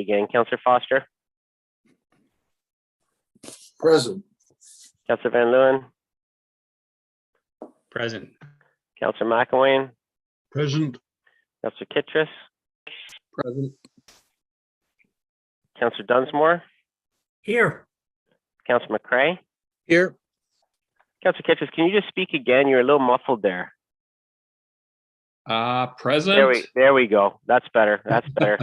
committee again. Councillor Foster, Present. Councillor Van Leeuwen, Present. Councillor McElwain, Present. Councillor Kittredge, Present. Councillor Dunsmore, Here. Councillor McCray. Here. Councillor Kittredge, can you just speak again? You're a little muffled there. Present. There we go. That's better. That's better.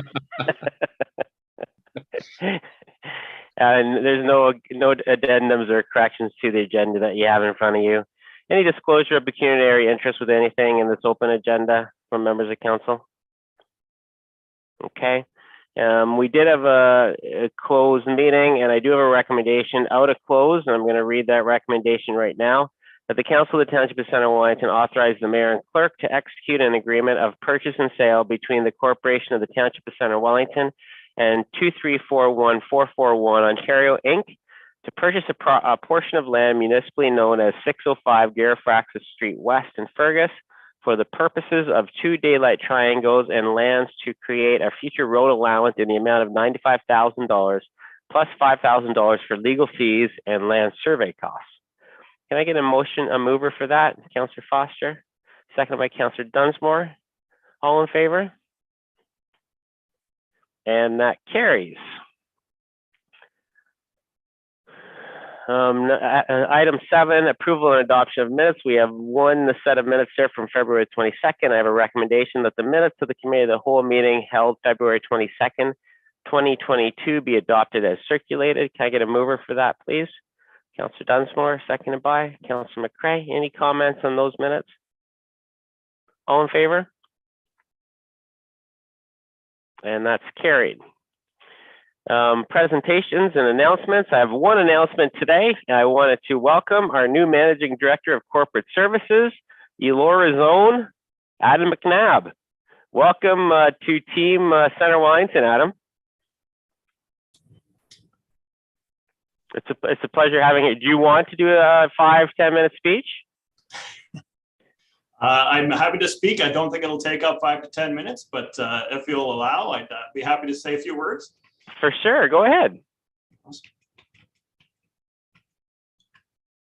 And there's no addendums or corrections to the agenda that you have in front of you. Any disclosure of pecuniary interest with anything in this open agenda from members of council? Okay. We did have a closed meeting, and I do have a recommendation out of close, and I'm going to read that recommendation right now. That the Council of the Township of Centre Wellington authorize the Mayor and Clerk to execute an agreement of purchase and sale between the Corporation of the Township of Centre Wellington and 2341441 Ontario Inc. to purchase a portion of land municipally known as 605 Garifraxis Street West in Fergus for the purposes of 2 daylight triangles and lands to create a future road allowance in the amount of $95,000 plus $5,000 for legal fees and land survey costs. Can I get a mover for that? Councillor Foster, seconded by Councillor Dunsmore. All in favor? And that carries. Item 7, approval and adoption of minutes. We have one set of minutes here from February 22nd. I have a recommendation that the minutes of the Committee of the Whole meeting held February 22nd, 2022 be adopted as circulated. Can I get a mover for that, please? Councillor Dunsmore, seconded by Councillor McCray. Any comments on those minutes? All in favor? And that's carried. Presentations and announcements. I have one announcement today. I wanted to welcome our new Managing Director of Corporate Services, Elora's own Adam McNabb. Welcome to Team Centre Wellington, Adam. It's a pleasure having you. Do you want to do a 5-10 minute speech? I'm happy to speak. I don't think it'll take up 5 to 10 minutes, but if you'll allow, I'd be happy to say a few words. For sure. Go ahead.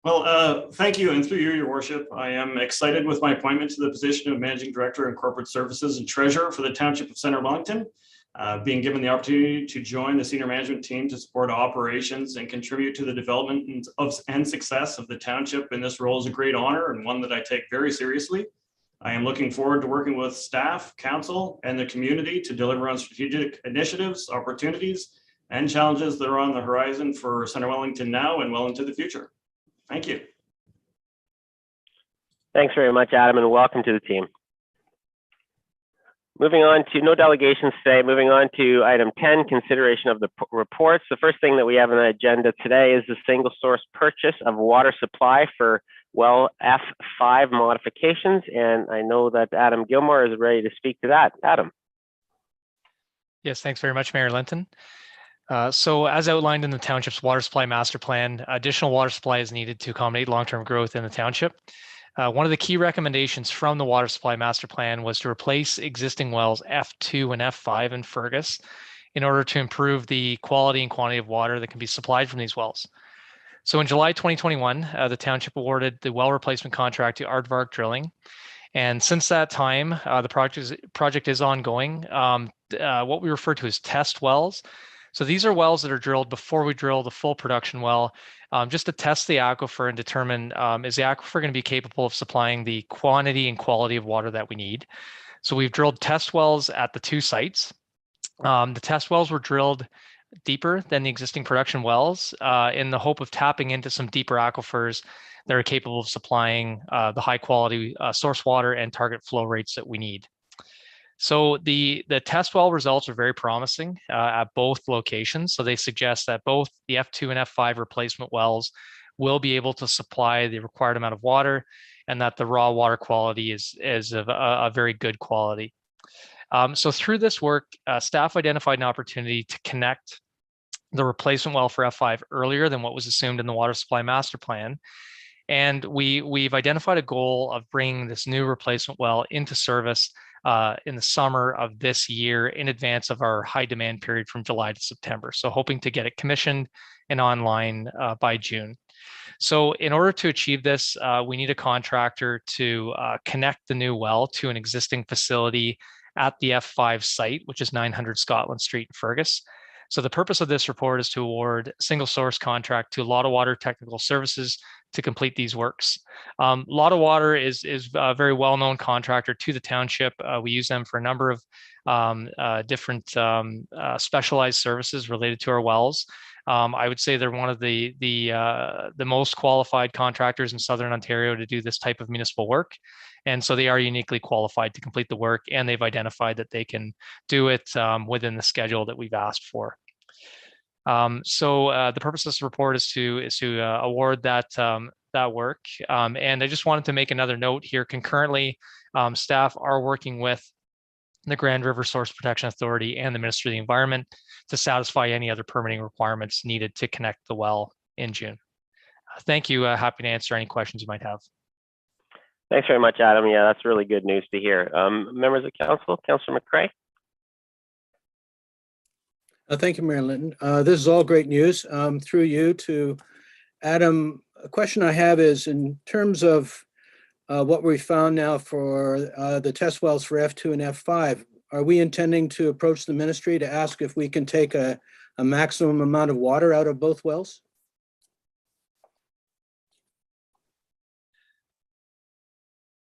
Well, thank you, and through you, Your Worship, I am excited with my appointment to the position of Managing Director in Corporate Services and Treasurer for the Township of Centre Wellington. Being given the opportunity to join the senior management team to support operations and contribute to the development and success of the township in this role is a great honor and one that I take very seriously. I am looking forward to working with staff, council, and the community to deliver on strategic initiatives, opportunities, and challenges that are on the horizon for Centre Wellington now and well into the future. Thank you. Thanks very much, Adam, and welcome to the team. Moving on to no delegations today. Moving on to item 10, consideration of the reports. The first thing that we have on the agenda today is the single source purchase of water supply for well F5 modifications. And I know that Adam Gilmore is ready to speak to that. Adam. Yes, thanks very much, Mayor Linton. So as outlined in the township's water supply master plan, additional water supply is needed to accommodate long-term growth in the township. One of the key recommendations from the water supply master plan was to replace existing wells F2 and F5 in Fergus in order to improve the quality and quantity of water that can be supplied from these wells. So in July 2021, the township awarded the well replacement contract to Aardvark Drilling. And since that time, the project is ongoing. What we refer to as test wells. So these are wells that are drilled before we drill the full production well, just to test the aquifer and determine, is the aquifer going to be capable of supplying the quantity and quality of water that we need. So we've drilled test wells at the 2 sites. The test wells were drilled deeper than the existing production wells in the hope of tapping into some deeper aquifers that are capable of supplying the high quality source water and target flow rates that we need. So the test well results are very promising at both locations. So they suggest that both the F2 and F5 replacement wells will be able to supply the required amount of water, and that the raw water quality is of a very good quality. So through this work, staff identified an opportunity to connect the replacement well for F5 earlier than what was assumed in the water supply master plan. And we've identified a goal of bringing this new replacement well into service in the summer of this year in advance of our high demand period from July to September. So hoping to get it commissioned and online by June. So in order to achieve this, we need a contractor to connect the new well to an existing facility at the F5 site, which is 900 Scotland Street, Fergus. So the purpose of this report is to award single source contract to Lot of Water Technical Services to complete these works. Lot of Water is a very well-known contractor to the township. We use them for a number of different specialized services related to our wells. I would say they're one of the most qualified contractors in Southern Ontario to do this type of municipal work. And so they are uniquely qualified to complete the work, and they've identified that they can do it within the schedule that we've asked for. So the purpose of this report is to award that work. And I just wanted to make another note here. Concurrently, staff are working with the Grand River Source Protection Authority and the Ministry of the Environment to satisfy any other permitting requirements needed to connect the well in June. Thank you. Happy to answer any questions you might have. Thanks very much, Adam. Yeah, that's really good news to hear. Members of council, Councillor McCrae. Thank you, Mayor Linton. This is all great news. Through you to Adam, a question I have is in terms of what we found now for the test wells for F2 and F5, are we intending to approach the ministry to ask if we can take a maximum amount of water out of both wells?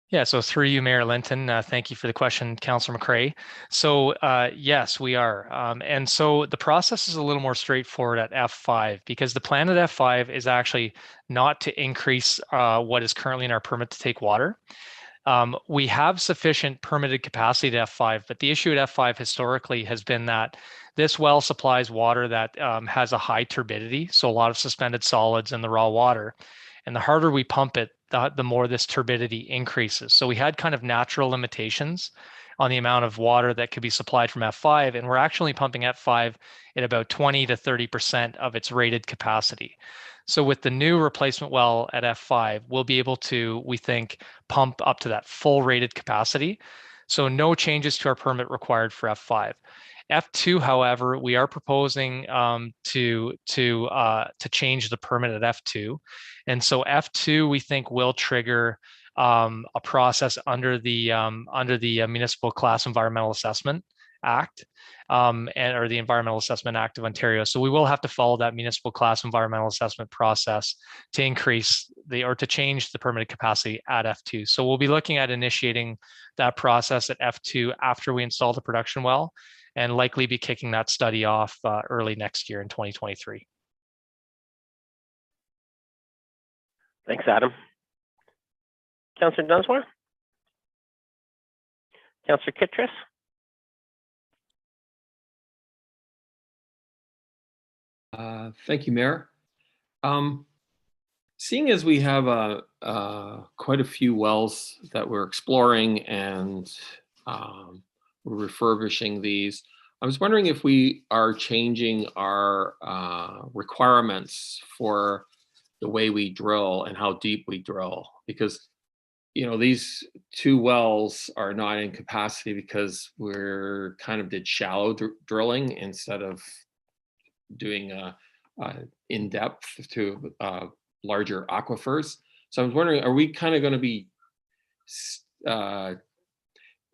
Yeah, so through you, Mayor Linton, thank you for the question, Councillor McCrae. So yes, we are. And so the process is a little more straightforward at F5 because the plan at F5 is actually not to increase what is currently in our permit to take water. We have sufficient permitted capacity to F5, but the issue at F5 historically has been that this well supplies water that has a high turbidity, so a lot of suspended solids in the raw water. And the harder we pump it, the more this turbidity increases. So we had kind of natural limitations on the amount of water that could be supplied from F5, and we're actually pumping F5 at about 20 to 30% of its rated capacity. So with the new replacement well at F5, we'll be able to, we think, pump up to that full rated capacity. So no changes to our permit required for F5. F2, however, we are proposing to change the permit at F2, and so F2 we think will trigger a process under the Municipal Class Environmental Assessment Act or the Environmental Assessment Act of Ontario. So we will have to follow that Municipal Class Environmental Assessment process to increase to change the permitted capacity at F2. So we'll be looking at initiating that process at F2 after we install the production well, and likely be kicking that study off early next year in 2023. Thanks, Adam. Councillor Dunsmore? Councillor Kittredge? Thank you, Mayor. Seeing as we have quite a few wells that we're exploring and we're refurbishing these, I was wondering if we are changing our requirements for the way we drill and how deep we drill, because these two wells are not in capacity because we're kind of did shallow drilling instead of doing in depth to larger aquifers. So I was wondering, are we kind of going to be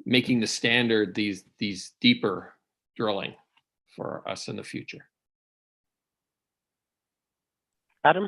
making the standard these deeper drilling for us in the future? Adam?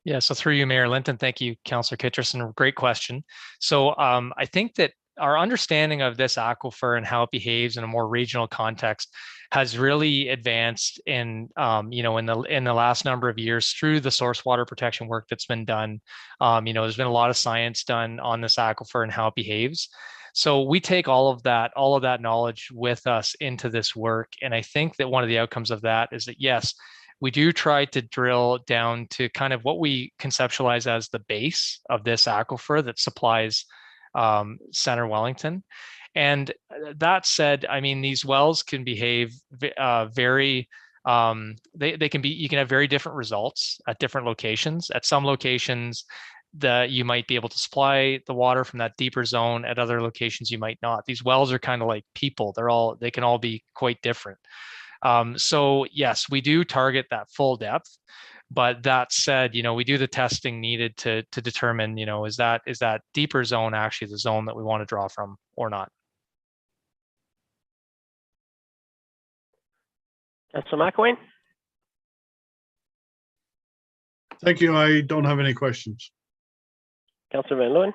Yeah, so through you, Mayor Linton, thank you, Councillor Kittredge, great question. So I think that our understanding of this aquifer and how it behaves in a more regional context has really advanced in the last number of years through the source water protection work that's been done. There's been a lot of science done on this aquifer and how it behaves. So we take all of that knowledge with us into this work. And I think that one of the outcomes of that is that, yes, we do try to drill down to kind of what we conceptualize as the base of this aquifer that supplies Centre Wellington. And that said, I mean, these wells can behave very, you can have very different results at different locations. At some locations, you might be able to supply the water from that deeper zone. At other locations, you might not. These wells are kind of like people. They can all be quite different. So yes, we do target that full depth. But that said, we do the testing needed to determine, is that deeper zone actually the zone that we want to draw from or not? Councilor McElwain? Thank you. I don't have any questions. Councilor Van Leeuwen?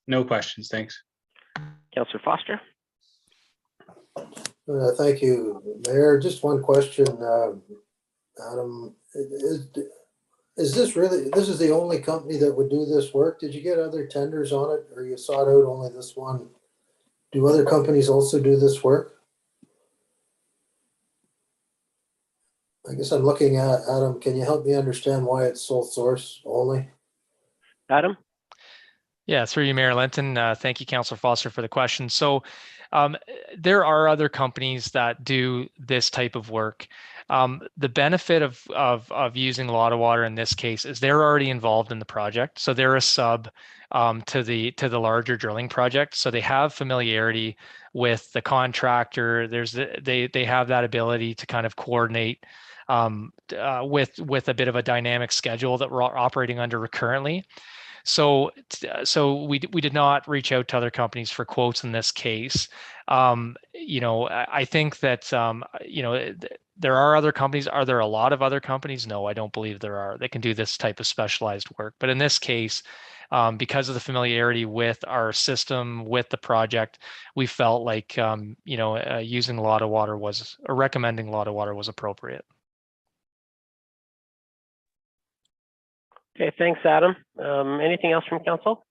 No questions, thanks. Councilor Foster? Thank you, Mayor. Just one question, Adam. Is this is the only company that would do this work? Did you get other tenders on it, or you sought out only this one? Do other companies also do this work? I guess I'm looking at Adam. Can you help me understand why it's sole source only? Adam? Yeah, through you, Mayor Linton. Thank you, Councilor Foster, for the question. So there are other companies that do this type of work. The benefit of using a lot of water in this case is they're already involved in the project. So they're a sub to the larger drilling project. So they have familiarity with the contractor. They have that ability to kind of coordinate with a bit of a dynamic schedule that we're operating under currently. So we did not reach out to other companies for quotes in this case. I think that there are other companies. Are there a lot of other companies? No, I don't believe there are. They can do this type of specialized work. But in this case, because of the familiarity with our system, with the project, we felt like using a lot of water or recommending a lot of water was appropriate. Okay, thanks, Adam. Anything else from council?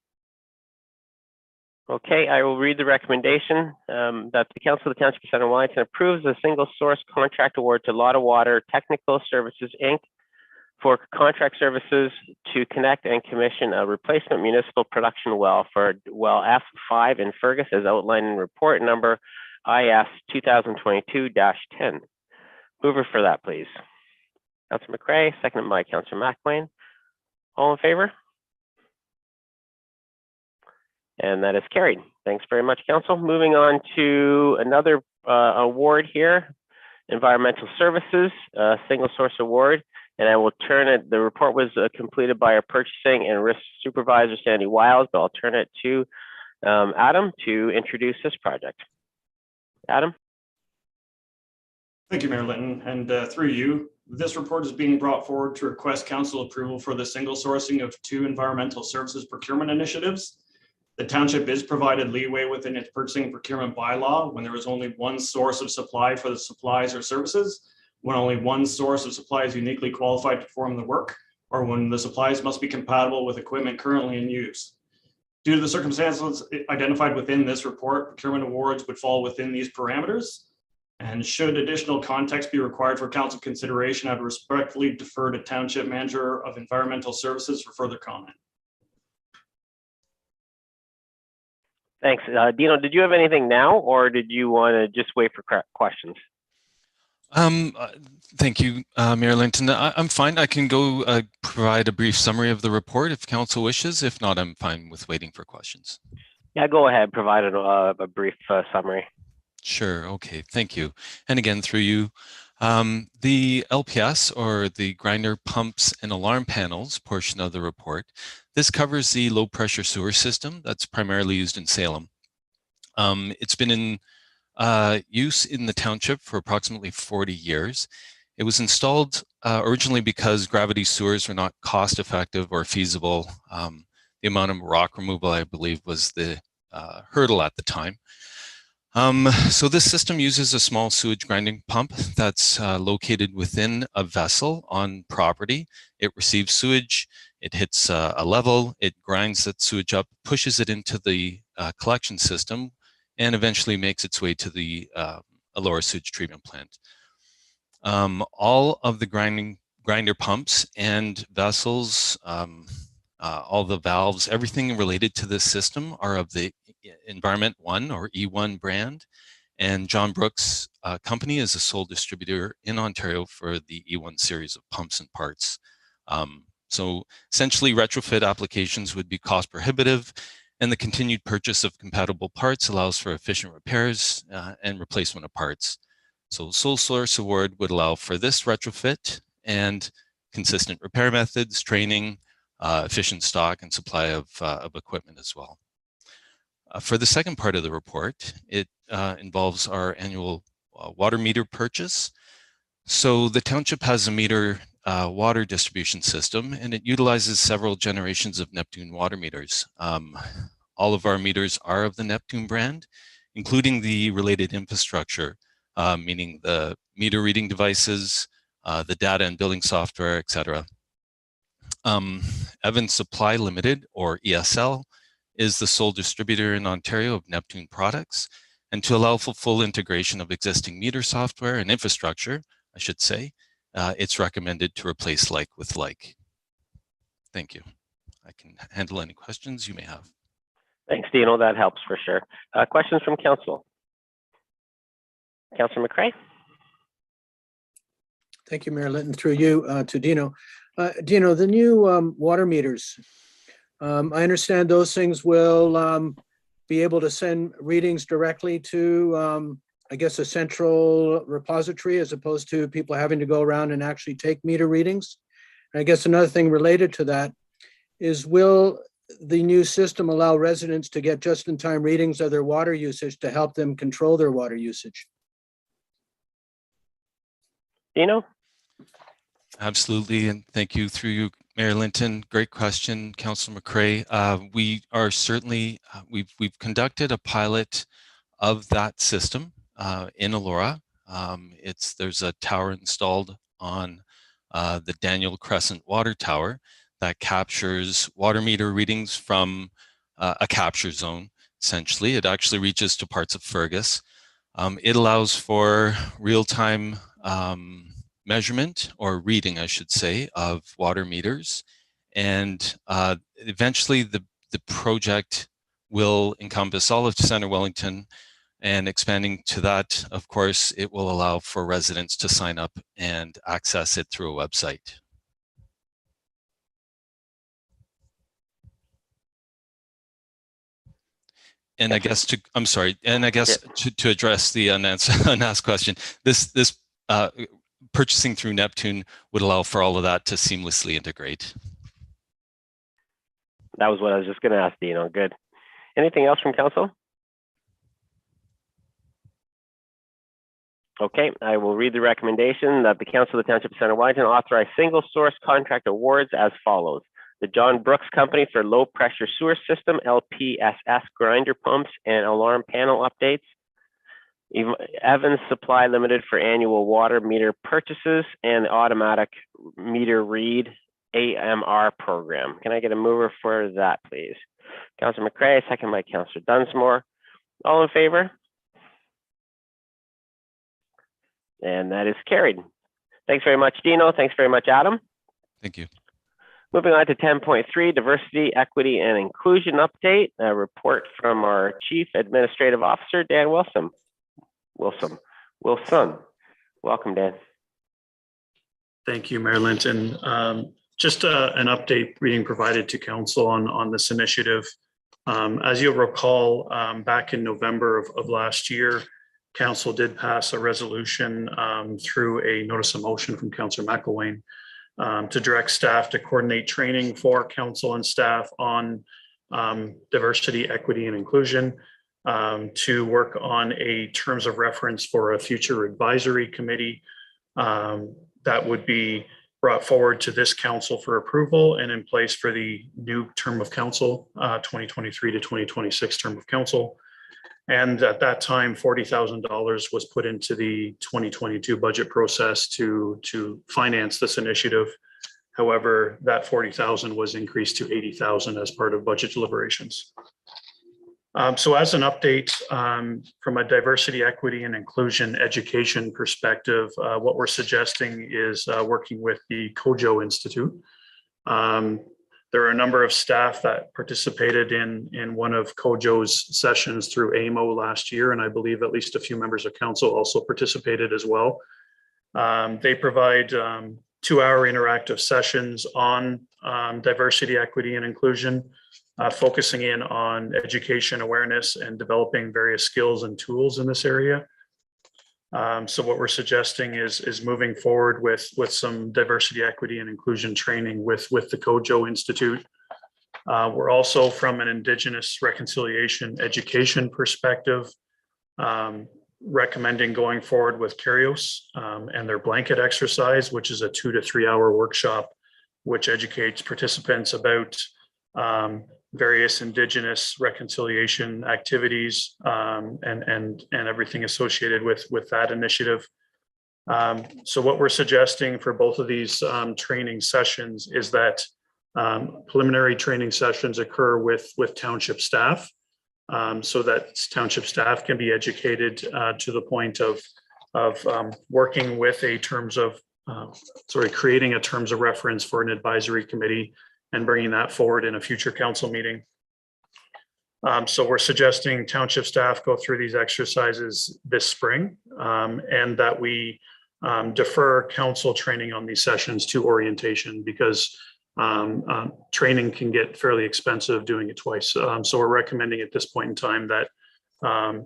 Okay, I will read the recommendation that the Council of the Township of Centre Wellington approves a single source contract award to Lotta Water Technical Services, Inc. for contract services to connect and commission a replacement municipal production well for well F5 in Fergus as outlined in report number IS 2022-10. Mover for that, please. Councilor McCray, seconded by Councilor McElwain. All in favor? And that is carried. Thanks very much, Council. Moving on to another award here, Environmental Services, single source award. And I will turn it, the report was completed by our Purchasing and Risk Supervisor, Sandy Wiles, but I'll turn it to Adam to introduce this project. Adam? Thank you, Mayor Linton, and through you, this report is being brought forward to request council approval for the single sourcing of 2 environmental services procurement initiatives. The township is provided leeway within its purchasing and procurement bylaw when there is only one source of supply for the supplies or services, when only one source of supply is uniquely qualified to perform the work, or when the supplies must be compatible with equipment currently in use. Due to the circumstances identified within this report, procurement awards would fall within these parameters. And should additional context be required for council consideration, I'd respectfully defer to Township Manager of Environmental Services for further comment. Thanks. Dino, did you have anything now, or did you want to just wait for questions? Thank you, Mayor Linton. I'm fine. I can go provide a brief summary of the report if council wishes. If not, I'm fine with waiting for questions. Yeah, go ahead. Provide a brief summary. Sure. Okay. Thank you. And again, through you, the LPS, or the grinder pumps and alarm panels portion of the report, this covers the low pressure sewer system that's primarily used in Salem. It's been in use in the township for approximately 40 years. It was installed originally because gravity sewers were not cost effective or feasible. The amount of rock removal, I believe, was the hurdle at the time. So this system uses a small sewage grinding pump that's located within a vessel on property. It receives sewage, it hits a level, it grinds that sewage up, pushes it into the collection system, and eventually makes its way to the lower sewage treatment plant. All of the grinder pumps and vessels, all the valves, everything related to this system are of the Environment 1 or E1 brand, and John Brooks Company is a sole distributor in Ontario for the E1 series of pumps and parts. So essentially, retrofit applications would be cost prohibitive, and the continued purchase of compatible parts allows for efficient repairs and replacement of parts. So sole source award would allow for this retrofit and consistent repair methods, training, efficient stock and supply of equipment as well. For the second part of the report, it involves our annual water meter purchase. So the township has a meter water distribution system, and it utilizes several generations of Neptune water meters. All of our meters are of the Neptune brand, including the related infrastructure, meaning the meter reading devices, the data and billing software, etc. Evans Supply Limited, or ESL, is the sole distributor in Ontario of Neptune products. And to allow for full integration of existing meter software and infrastructure, I should say, it's recommended to replace like with like. Thank you. I can handle any questions you may have. Thanks, Dino. That helps for sure. Questions from Council? Councillor McCray? Thank you, Mayor Linton. Through you to Dino. Dino, the new water meters, I understand those things will be able to send readings directly to, I guess, a central repository as opposed to people having to go around and actually take meter readings. And I guess another thing related to that is, will the new system allow residents to get just-in-time readings of their water usage to help them control their water usage? Dino? Absolutely, and thank you through you, Mayor Linton. Great question, Councillor McCray. We are certainly, we've conducted a pilot of that system in Elora. There's a tower installed on the Daniel Crescent Water Tower that captures water meter readings from a capture zone, essentially. It actually reaches to parts of Fergus. It allows for real-time measurement, or reading, I should say, of water meters. And eventually the project will encompass all of Centre Wellington, and expanding to that, of course, it will allow for residents to sign up and access it through a website. And I guess to, I'm sorry, and I guess to address the unasked question, this purchasing through Neptune would allow for all of that to seamlessly integrate. That was what I was just going to ask, Dino. Good. Anything else from Council? Okay, I will read the recommendation that the Council of the Township of Centre Wellington authorize single source contract awards as follows. The John Brooks Company for low pressure sewer system, LPSS grinder pumps and alarm panel updates. Evans Supply Limited for annual water meter purchases and automatic meter read AMR program. Can I get a mover for that, please? Councillor McCray, second by Councillor Dunsmore. All in favor? And that is carried. Thanks very much, Dino. Thanks very much, Adam. Thank you. Moving on to 10.3, Diversity, Equity, and Inclusion Update. A report from our Chief Administrative Officer, Dan Wilson. Wilson. Welcome, Dan. Thank you, Mayor Linton. Just an update being provided to Council on this initiative. As you'll recall, back in November of last year, Council did pass a resolution through a notice of motion from Councillor McElwain to direct staff to coordinate training for Council and staff on diversity, equity, and inclusion, to work on a terms of reference for a future advisory committee that would be brought forward to this Council for approval and in place for the new term of Council, 2023 to 2026 term of Council. And at that time, $40,000 was put into the 2022 budget process to finance this initiative. However, that $40,000 was increased to $80,000 as part of budget deliberations. So as an update from a diversity, equity, and inclusion education perspective, what we're suggesting is working with the COJO Institute. There are a number of staff that participated in one of COJO's sessions through AMO last year, and I believe at least a few members of Council also participated as well. They provide 2-hour interactive sessions on diversity, equity, and inclusion, focusing in on education awareness and developing various skills and tools in this area. So what we're suggesting is moving forward with some diversity, equity, and inclusion training with the COJO Institute. We're also, from an Indigenous reconciliation education perspective, recommending going forward with Carios and their blanket exercise, which is a 2 to 3 hour workshop, which educates participants about various Indigenous reconciliation activities and everything associated with that initiative. So what we're suggesting for both of these training sessions is that preliminary training sessions occur with township staff, so that township staff can be educated to the point of working with creating a terms of reference for an advisory committee and bringing that forward in a future council meeting. So we're suggesting township staff go through these exercises this spring, and that we defer council training on these sessions to orientation, because training can get fairly expensive doing it twice. So we're recommending at this point in time that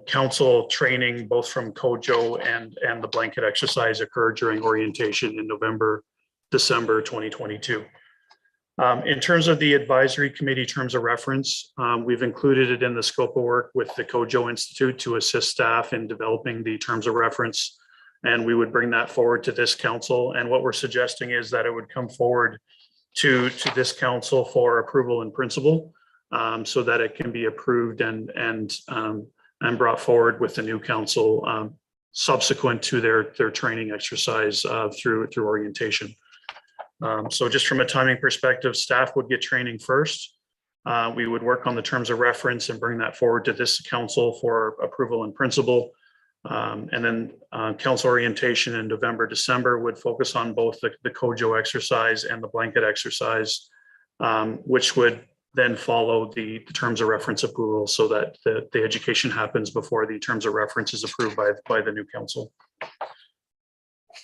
council training, both from COJO and the blanket exercise, occur during orientation in November, December 2022. In terms of the advisory committee terms of reference, we've included it in the scope of work with the COJO Institute to assist staff in developing the terms of reference, and we would bring that forward to this council. And what we're suggesting is that it would come forward to this council for approval in principle, so that it can be approved and brought forward with the new council subsequent to their training exercise through orientation. So just from a timing perspective, staff would get training first. We would work on the terms of reference and bring that forward to this council for approval in principle. And then council orientation in November, December would focus on both the COJO exercise and the blanket exercise, which would then follow the terms of reference approval, so that the education happens before the terms of reference is approved by the new council.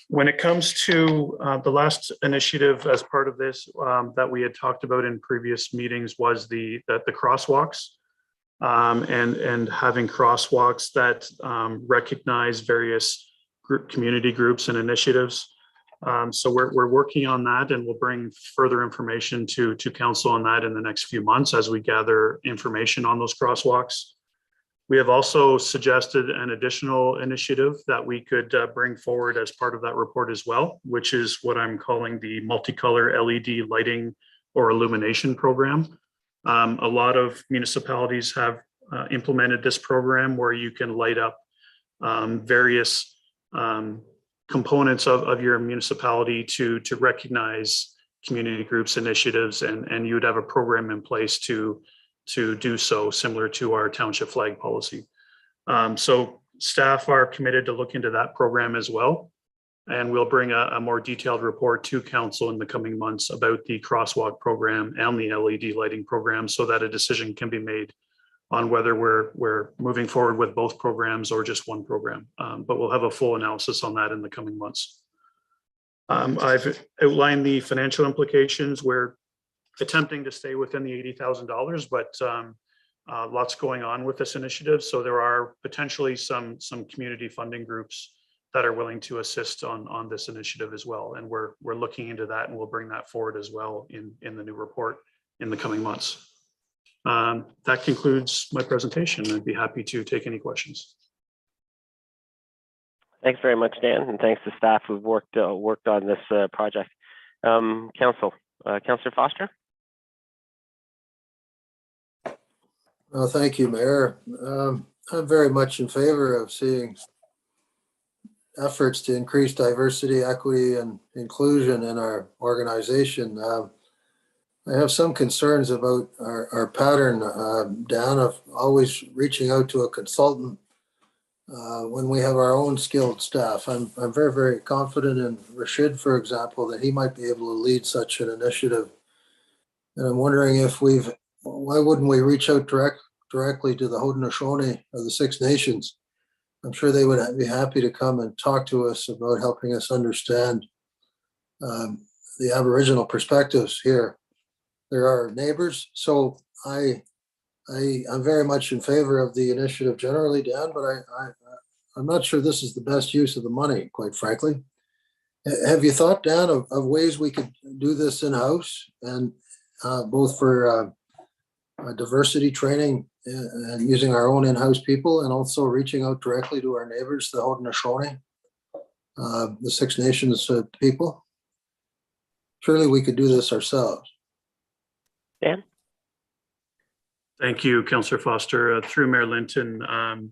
When it comes to the last initiative as part of this that we had talked about in previous meetings was the crosswalks, and having crosswalks that recognize various community groups and initiatives. So we're working on that, and we'll bring further information to council on that in the next few months as we gather information on those crosswalks. We have also suggested an additional initiative that we could bring forward as part of that report as well, which is what I'm calling the multicolor LED lighting or illumination program. A lot of municipalities have implemented this program where you can light up various components of your municipality to recognize community groups, initiatives, and you would have a program in place to do so, similar to our township flag policy. So staff are committed to look into that program as well. And we'll bring a more detailed report to council in the coming months about the crosswalk program and the LED lighting program, so that a decision can be made on whether we're moving forward with both programs or just one program. But we'll have a full analysis on that in the coming months. I've outlined the financial implications. We're attempting to stay within the $80,000, but lots going on with this initiative. So there are potentially some community funding groups that are willing to assist on this initiative as well. And we're looking into that, and we'll bring that forward as well in the new report in the coming months. That concludes my presentation. I'd be happy to take any questions. Thanks very much, Dan, and thanks to staff who've worked on this project. Council, Councillor Foster. Well, thank you, Mayor. I'm very much in favor of seeing efforts to increase diversity, equity, and inclusion in our organization. I have some concerns about our pattern, Dan, of always reaching out to a consultant when we have our own skilled staff. I'm very, very confident in Rashid, for example, that he might be able to lead such an initiative. And I'm wondering if why wouldn't we reach out directly to the Haudenosaunee of the Six Nations? I'm sure they would be happy to come and talk to us about helping us understand the Aboriginal perspectives here. There are neighbors, so I'm very much in favor of the initiative generally, Dan, but I'm not sure this is the best use of the money, quite frankly. Have you thought, Dan, of ways we could do this in-house and both for diversity training and using our own in-house people and also reaching out directly to our neighbors, the Haudenosaunee, the Six Nations people? Surely we could do this ourselves. Dan? Thank you, Councillor Foster. Through Mayor Linton,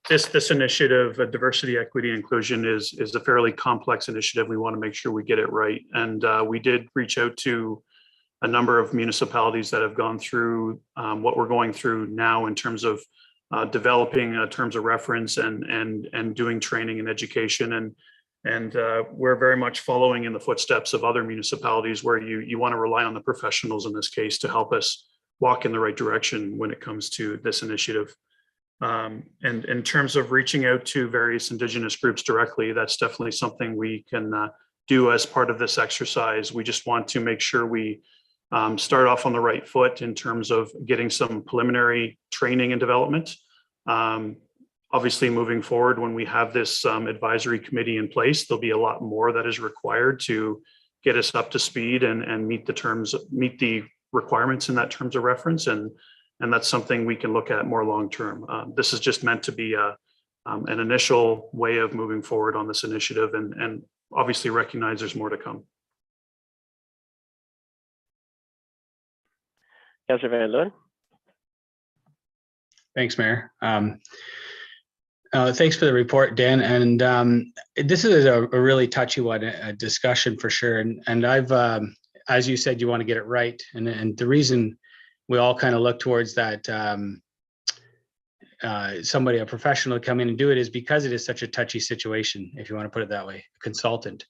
this initiative, diversity, equity, inclusion, is a fairly complex initiative. We want to make sure we get it right. And we did reach out to a number of municipalities that have gone through what we're going through now in terms of developing terms of reference and doing training and education. And we're very much following in the footsteps of other municipalities where you want to rely on the professionals in this case to help us walk in the right direction when it comes to this initiative. And in terms of reaching out to various Indigenous groups directly, that's definitely something we can do as part of this exercise. We just want to make sure we start off on the right foot in terms of getting some preliminary training and development. Obviously, moving forward, when we have this advisory committee in place, there'll be a lot more that is required to get us up to speed and meet the requirements in that terms of reference. And that's something we can look at more long-term. This is just meant to be an initial way of moving forward on this initiative and obviously recognize there's more to come. Councillor Van Leeuwen? Thanks, Mayor. Thanks for the report, Dan. And this is a really touchy one, a discussion for sure. And I've, as you said, you want to get it right. And the reason we all kind of look towards that somebody, a professional, to come in and do it is because it is such a touchy situation, if you want to put it that way, a consultant.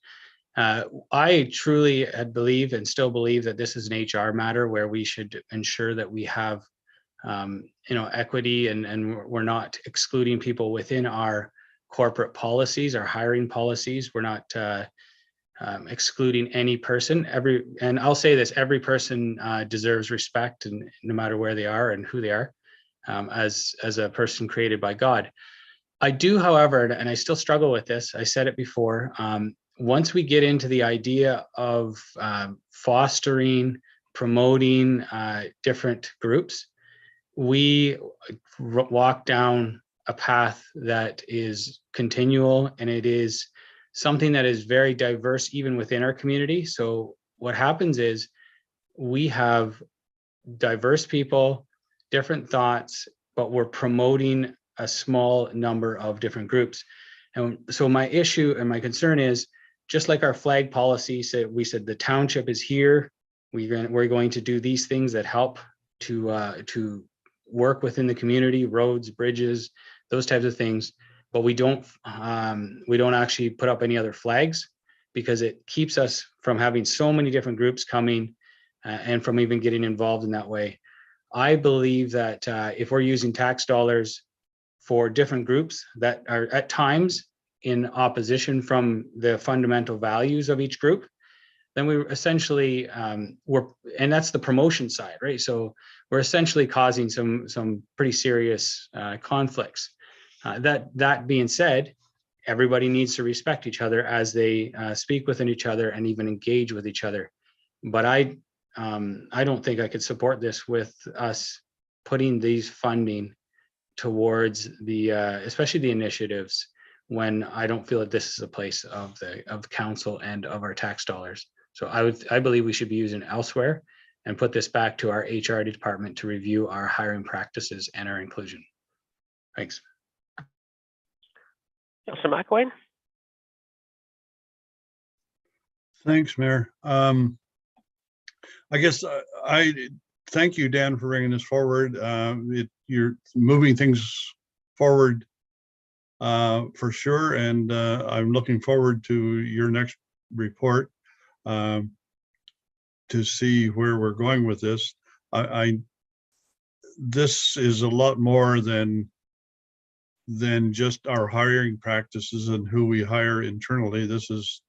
I truly believe and still believe that this is an HR matter where we should ensure that we have equity and we're not excluding people within our corporate policies, our hiring policies. We're not excluding any person. And I'll say this, every person deserves respect, and no matter where they are and who they are, as a person created by God. I do, however, and I still struggle with this, I said it before, once we get into the idea of fostering, promoting different groups, we walk down a path that is continual, and it is something that is very diverse even within our community. So what happens is we have diverse people, different thoughts, but we're promoting a small number of different groups. And so my issue and my concern is, just like our flag policy said, we said the township is here. We're going to do these things that help to work within the community, roads, bridges, those types of things. But we don't actually put up any other flags because it keeps us from having so many different groups coming and from even getting involved in that way. I believe that if we're using tax dollars for different groups that are at times in opposition from the fundamental values of each group, then we essentially and that's the promotion side, right? So we're essentially causing some pretty serious conflicts. That being said, everybody needs to respect each other as they speak within each other and even engage with each other. But I don't think I could support this with us putting these funding towards the especially the initiatives, when I don't feel that this is a place of council and of our tax dollars. So I believe we should be using elsewhere and put this back to our HR department to review our hiring practices and our inclusion. Thanks. Councillor McElwain? Thanks, Mayor. I guess I thank you, Dan, for bringing this forward. You're moving things forward for sure, and I'm looking forward to your next report to see where we're going with this. This is a lot more than just our hiring practices and who we hire internally. This is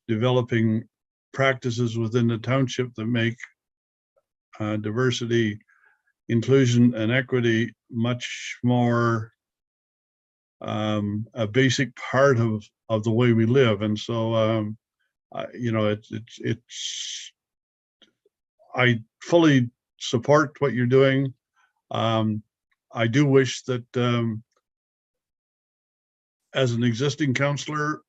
developing practices within the township that make diversity, inclusion, and equity much more a basic part of the way we live. And so, you know, I fully support what you're doing. I do wish that as an existing counselor,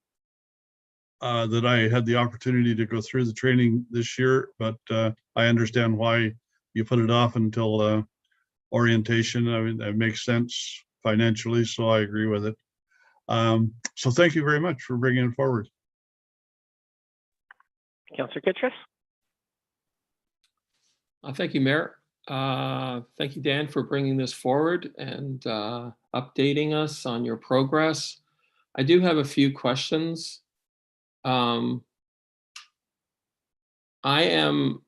that I had the opportunity to go through the training this year, but I understand why you put it off until orientation. I mean, that makes sense financially, so I agree with it. So thank you very much for bringing it forward. Councillor Kittrus? Thank you, Mayor. Thank you, Dan, for bringing this forward and updating us on your progress. I do have a few questions. I am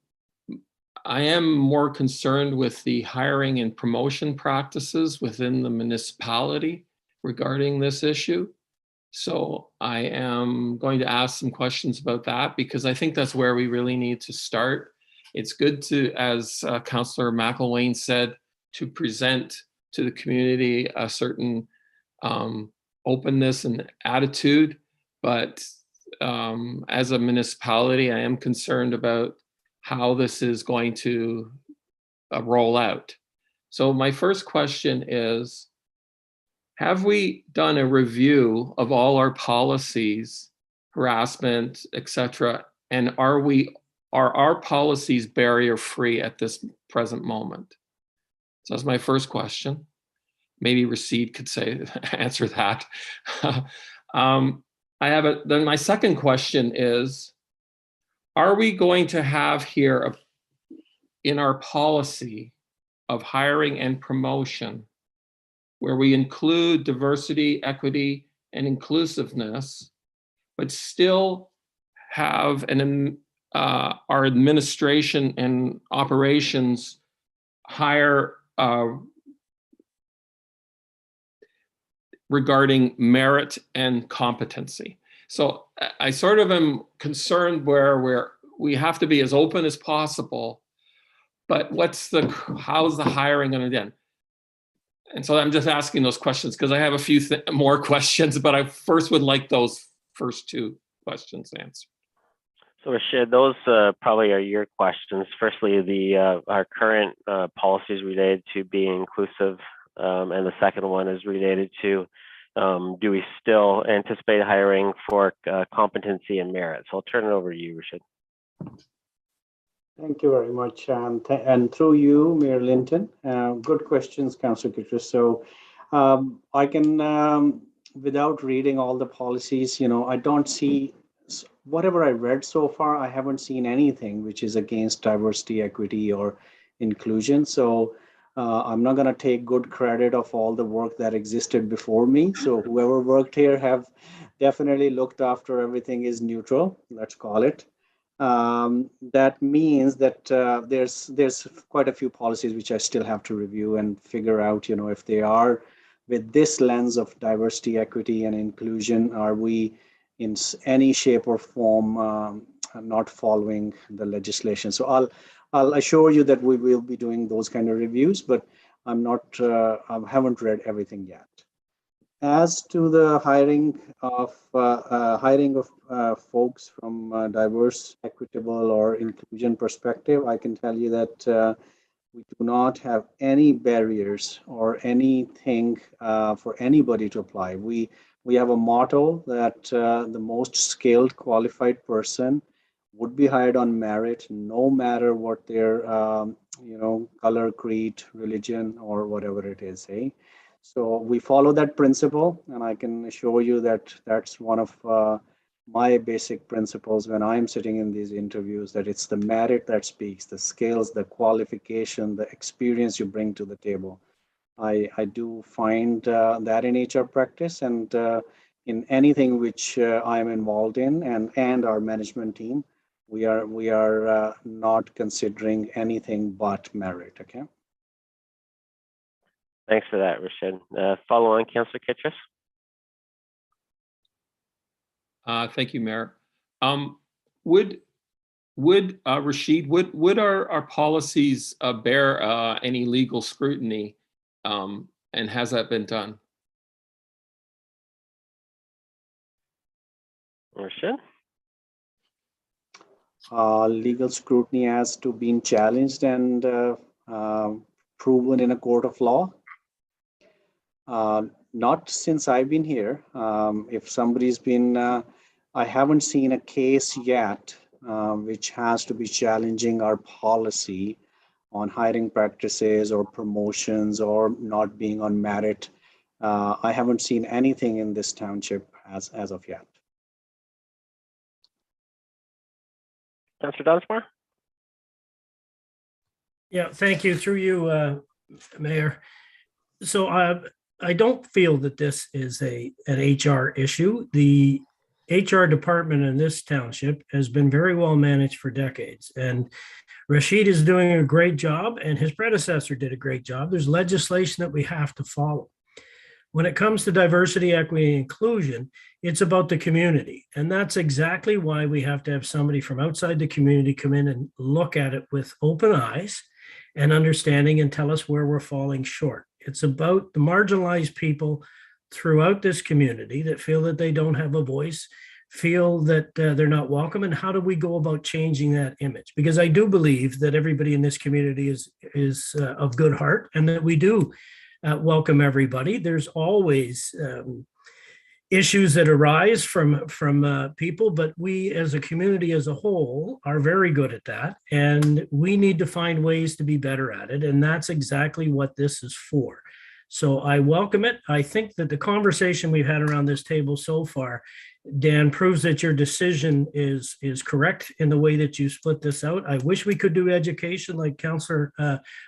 more concerned with the hiring and promotion practices within the municipality regarding this issue. So I am going to ask some questions about that because I think that's where we really need to start. It's good to, as Councillor McElwain said, to present to the community a certain openness and attitude, but as a municipality, I am concerned about how this is going to roll out. So my first question is, have we done a review of all our policies, harassment, etc., and are our policies barrier-free at this present moment? So that's my first question. Maybe Rashid could answer that. Then my second question is, are we going to have here in our policy of hiring and promotion where we include diversity, equity, and inclusiveness, but still have our administration and operations hire regarding merit and competency? So I sort of am concerned where we have to be as open as possible, but how's the hiring going to be done? And so I'm just asking those questions because I have a few more questions, but I first would like those first two questions answered. So Rashid, those probably are your questions. Firstly, our current policies related to being inclusive, and the second one is related to do we still anticipate hiring for competency and merit? So I'll turn it over to you, Rashid. Thank you very much. And through you, Mayor Linton, good questions, Councillor Kittrus. So I can, without reading all the policies, I don't see, whatever I read so far, I haven't seen anything which is against diversity, equity, or inclusion. So I'm not going to take good credit of all the work that existed before me. So whoever worked here have definitely looked after everything is neutral, let's call it. That means that there's quite a few policies which I still have to review and figure out, if they are with this lens of diversity, equity, and inclusion, are we in any shape or form not following the legislation? So I'll assure you that we will be doing those kind of reviews, but I haven't read everything yet. As to the hiring of folks from diverse, equitable, or inclusion perspective, I can tell you that we do not have any barriers or anything for anybody to apply. We have a motto that the most skilled, qualified person would be hired on merit, no matter what their color, creed, religion, or whatever it is. So we follow that principle, and I can assure you that that's one of my basic principles when I'm sitting in these interviews, that it's the merit that speaks, the skills, the qualification, the experience you bring to the table. I do find that in HR practice and in anything which I'm involved in, and our management team, we are not considering anything but merit. Okay. Thanks for that, Rashid. Follow on, Councillor Kittrus. Thank you, Mayor. Rashid, would our policies bear any legal scrutiny, and has that been done? Rashid? Legal scrutiny as to being challenged and proven in a court of law. Not since I've been here. If somebody's been, I haven't seen a case yet which has to be challenging our policy on hiring practices or promotions or not being on merit. I haven't seen anything in this township as of yet. Councillor Dunsmore? Yeah, thank you. Through you, Mayor. So I don't feel that this is an HR issue. The HR department in this township has been very well managed for decades. And Rashid is doing a great job, and his predecessor did a great job. There's legislation that we have to follow. When it comes to diversity, equity, and inclusion, it's about the community. And that's exactly why we have to have somebody from outside the community come in and look at it with open eyes and understanding and tell us where we're falling short. It's about the marginalized people throughout this community that feel that they don't have a voice, feel that they're not welcome, and how do we go about changing that image? Because I do believe that everybody in this community is of good heart, and that we do welcome everybody. There's always issues that arise from people, but we as a community as a whole are very good at that, and we need to find ways to be better at it, and that's exactly what this is for. So I welcome it. I think that the conversation we've had around this table so far, Dan, proves that your decision is correct in the way that you split this out. I wish we could do education, like Councillor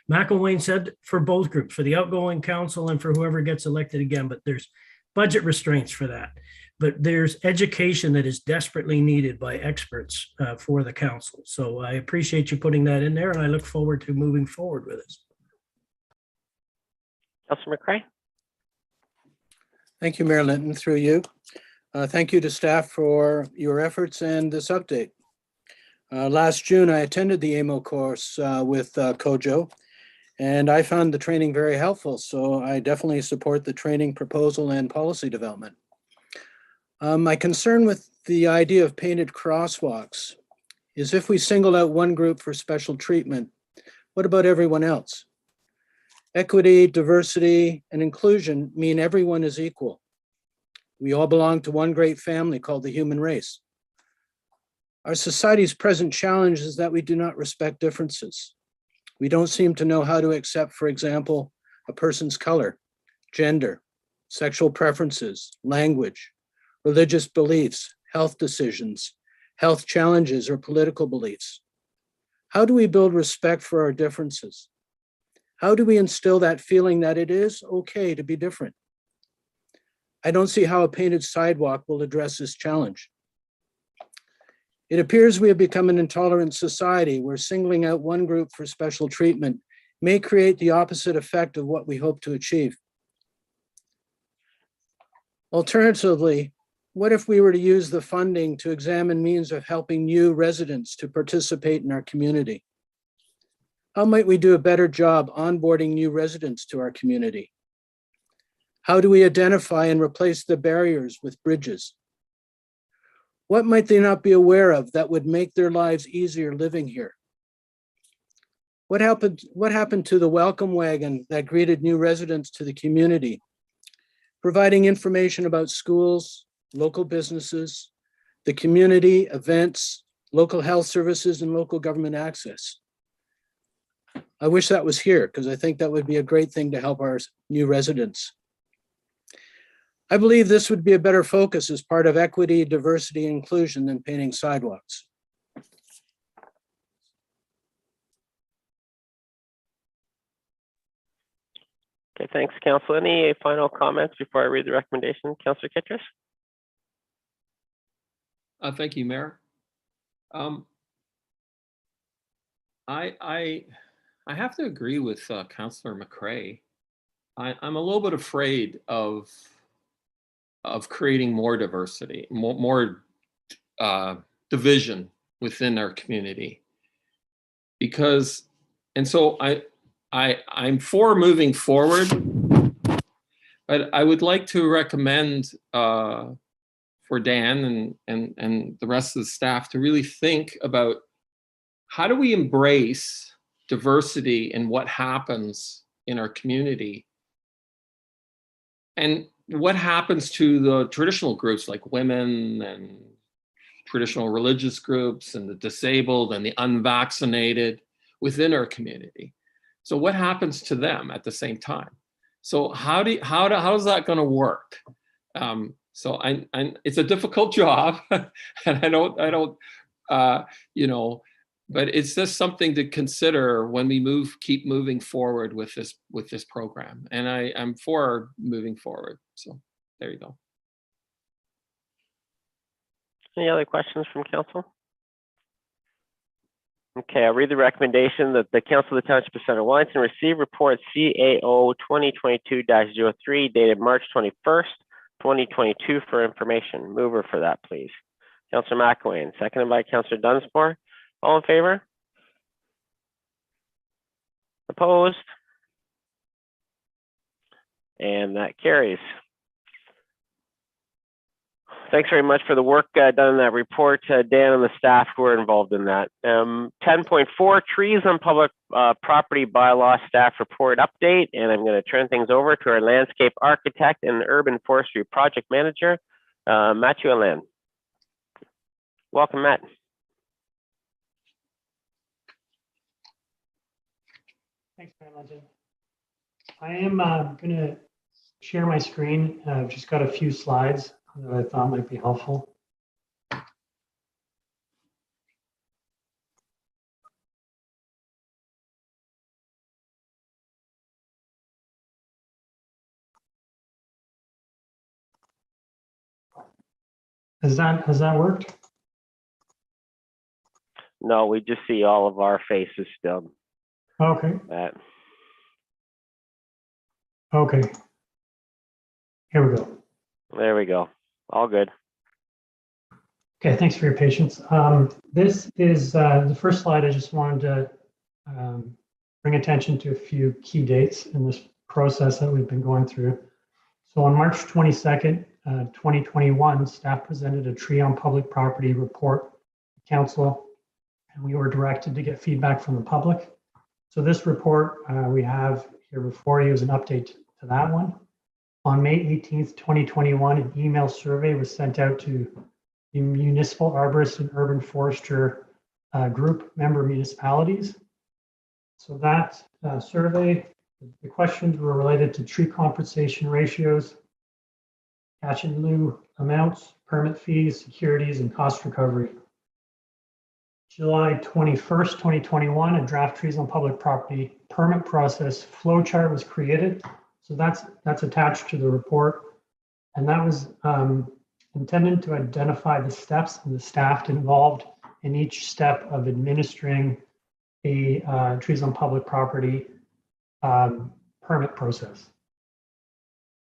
McElwain said, for both groups, for the outgoing council and for whoever gets elected again, but there's budget restraints for that. But there's education that is desperately needed by experts for the council. So I appreciate you putting that in there, and I look forward to moving forward with this. Councillor McCray? Thank you, Mayor Linton, through you. Thank you to staff for your efforts and this update. Last June, I attended the AMO course with Kojo, and I found the training very helpful. So I definitely support the training proposal and policy development. My concern with the idea of painted crosswalks is if we single out one group for special treatment, what about everyone else? Equity, diversity, and inclusion mean everyone is equal. We all belong to one great family called the human race. Our society's present challenge is that we do not respect differences. We don't seem to know how to accept, for example, a person's color, gender, sexual preferences, language, religious beliefs, health decisions, health challenges, or political beliefs. How do we build respect for our differences? How do we instill that feeling that it is okay to be different? I don't see how a painted sidewalk will address this challenge. It appears we have become an intolerant society where singling out one group for special treatment may create the opposite effect of what we hope to achieve. Alternatively, what if we were to use the funding to examine means of helping new residents to participate in our community? How might we do a better job onboarding new residents to our community? How do we identify and replace the barriers with bridges? What might they not be aware of that would make their lives easier living here? What happened to the welcome wagon that greeted new residents to the community, providing information about schools, local businesses, the community, events, local health services, and local government access? I wish that was here because I think that would be a great thing to help our new residents. I believe this would be a better focus as part of equity, diversity, and inclusion than painting sidewalks. Okay, thanks, Council. Any final comments before I read the recommendation? Councillor Kittredge? Thank you, Mayor. I have to agree with Councillor McCray. I'm a little bit afraid of creating more diversity, more division within our community. Because, and so I'm for moving forward, but I would like to recommend for Dan and the rest of the staff to really think about how do we embrace diversity and what happens in our community, and what happens to the traditional groups like women and traditional religious groups and the disabled and the unvaccinated within our community. So what happens to them at the same time? So how is that going to work? So it's a difficult job, and I don't, you know, but it's just something to consider when we keep moving forward with this program. And I'm for moving forward. So there you go. Any other questions from council? Okay, I'll read the recommendation that the Council of the Township of Centre Wellington receive report CAO 2022-03 dated March 21st, 2022 for information. Mover for that, please. Councillor McElwain, seconded by Councillor Dunsmore. All in favor? Opposed? And that carries. Thanks very much for the work done in that report, Dan and the staff who were involved in that. 10.4, trees on public property bylaw staff report update, and I'm going to turn things over to our landscape architect and urban forestry project manager, Matthew Allen. Welcome, Matt. Thanks, Mayor Linton. I am going to share my screen. I've just got a few slides that I thought might be helpful. Has that worked? No, we just see all of our faces still. Okay. Matt. Okay. Here we go. There we go. All good. Okay, thanks for your patience. This is the first slide. I just wanted to bring attention to a few key dates in this process that we've been going through. So on March 22nd, 2021, staff presented a tree on public property report to council, and we were directed to get feedback from the public. So this report we have here before you is an update to that one. On May 18th, 2021, an email survey was sent out to the municipal arborist and urban forester group member municipalities. So that survey, the questions were related to tree compensation ratios, catch and lieu amounts, permit fees, securities, and cost recovery. July 21st, 2021, a draft trees on public property permit process flowchart was created. So that's attached to the report. And that was intended to identify the steps and the staff involved in each step of administering a trees on public property permit process.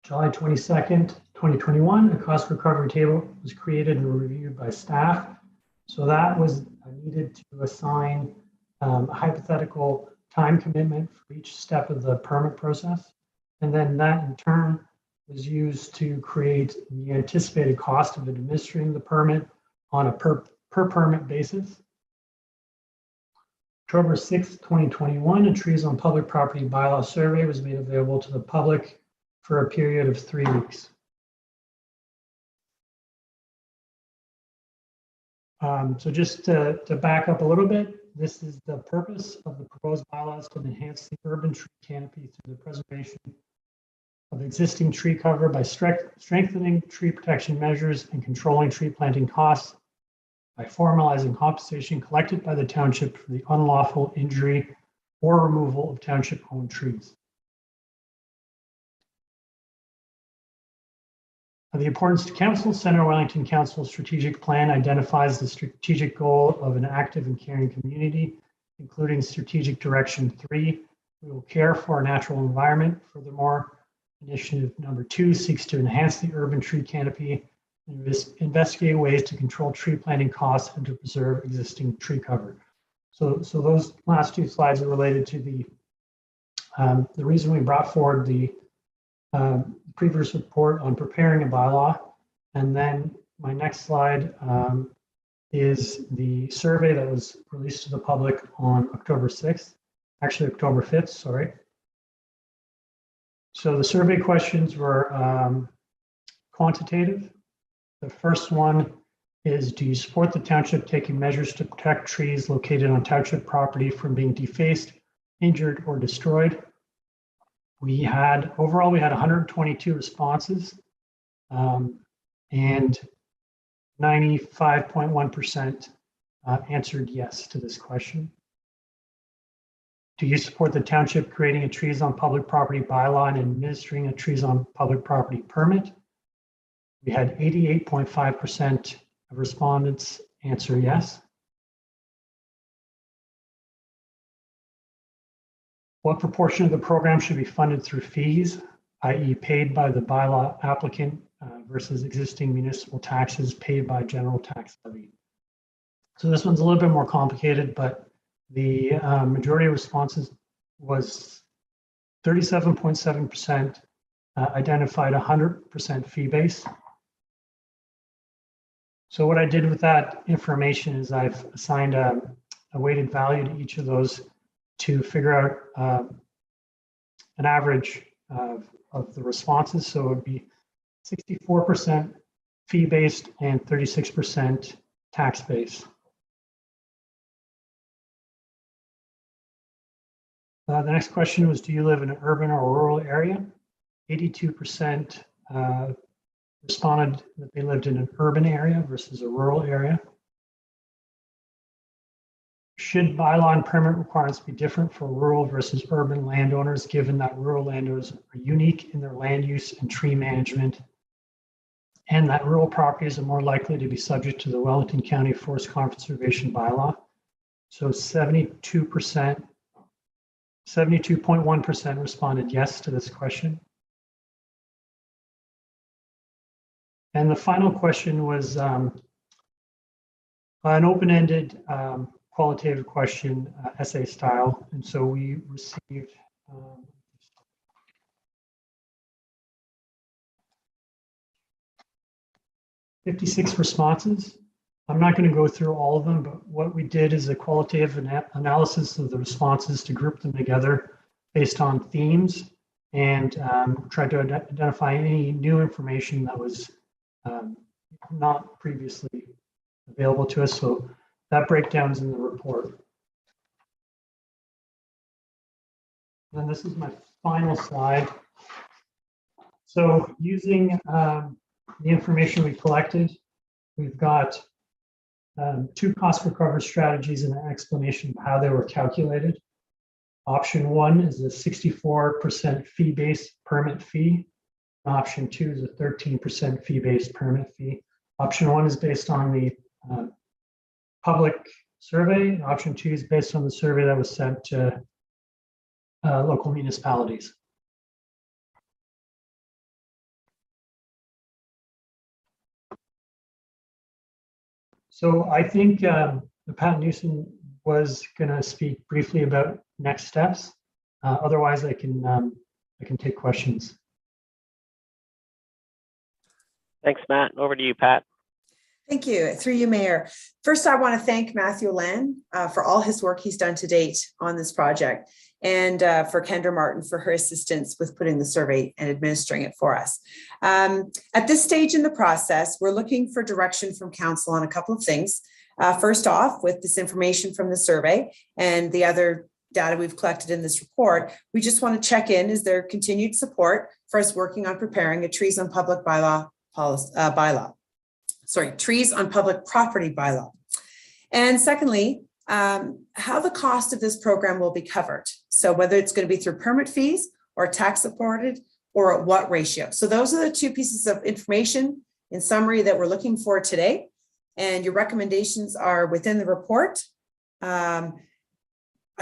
July 22nd, 2021, a cost recovery table was created and reviewed by staff. So that was needed to assign a hypothetical time commitment for each step of the permit process. And then that in turn was used to create the anticipated cost of administering the permit on a per permit basis. October 6th, 2021, a trees on public property bylaw survey was made available to the public for a period of 3 weeks. So just to back up a little bit, this is the purpose of the proposed bylaws to enhance the urban tree canopy through the preservation of existing tree cover by strengthening tree protection measures and controlling tree planting costs by formalizing compensation collected by the township for the unlawful injury or removal of township-owned trees. The importance to Council, Centre Wellington Council strategic plan identifies the strategic goal of an active and caring community, including strategic direction 3, we will care for our natural environment. Furthermore, initiative number 2 seeks to enhance the urban tree canopy investigating ways to control tree planting costs and to preserve existing tree cover. So those last two slides are related to the reason we brought forward the previous report on preparing a bylaw. And then my next slide is the survey that was released to the public on October 6th, actually October 5th, sorry. So the survey questions were quantitative. The first one is, do you support the township taking measures to protect trees located on township property from being defaced, injured, or destroyed? Overall, we had 122 responses, and 95.1% answered yes to this question. Do you support the township creating a trees on public property bylaw and administering a trees on public property permit? We had 88.5% of respondents answer yes. What proportion of the program should be funded through fees, i.e. paid by the bylaw applicant versus existing municipal taxes paid by general tax levy? So this one's a little bit more complicated, but the majority of responses was 37.7% identified 100% fee base. So what I did with that information is I've assigned a weighted value to each of those to figure out an average of the responses. So it would be 64% fee-based and 36% tax-based. The next question was, do you live in an urban or rural area? 82% responded that they lived in an urban area versus a rural area. Should bylaw and permit requirements be different for rural versus urban landowners, given that rural landowners are unique in their land use and tree management, and that rural properties are more likely to be subject to the Wellington County Forest Conservation Bylaw? So 72.1% responded yes to this question. And the final question was an open-ended qualitative question, essay style. And so we received 56 responses. I'm not going to go through all of them, but what we did is a qualitative analysis of the responses to group them together based on themes and tried to identify any new information that was not previously available to us. So that breakdown's in the report. And this is my final slide. So using the information we collected, we've got two cost recovery strategies and an explanation of how they were calculated. Option one is a 64% fee-based permit fee. Option two is a 13% fee-based permit fee. Option one is based on the public survey. Option two is based on the survey that was sent to local municipalities. So I think Pat Newsom was going to speak briefly about next steps. Otherwise, I can take questions. Thanks, Matt. Over to you, Pat. Thank you. Through you, Mayor. First, I want to thank Matthew Land for all his work he's done to date on this project, and for Kendra Martin for her assistance with putting the survey and administering it for us. At this stage in the process, we're looking for direction from Council on a couple of things. First off, with this information from the survey and the other data we've collected in this report, we just want to check in, is there continued support for us working on preparing a trees on public trees on public property bylaw? And secondly, how the cost of this program will be covered. So whether it's going to be through permit fees or tax supported, or at what ratio. So those are the two pieces of information in summary that we're looking for today. And your recommendations are within the report. I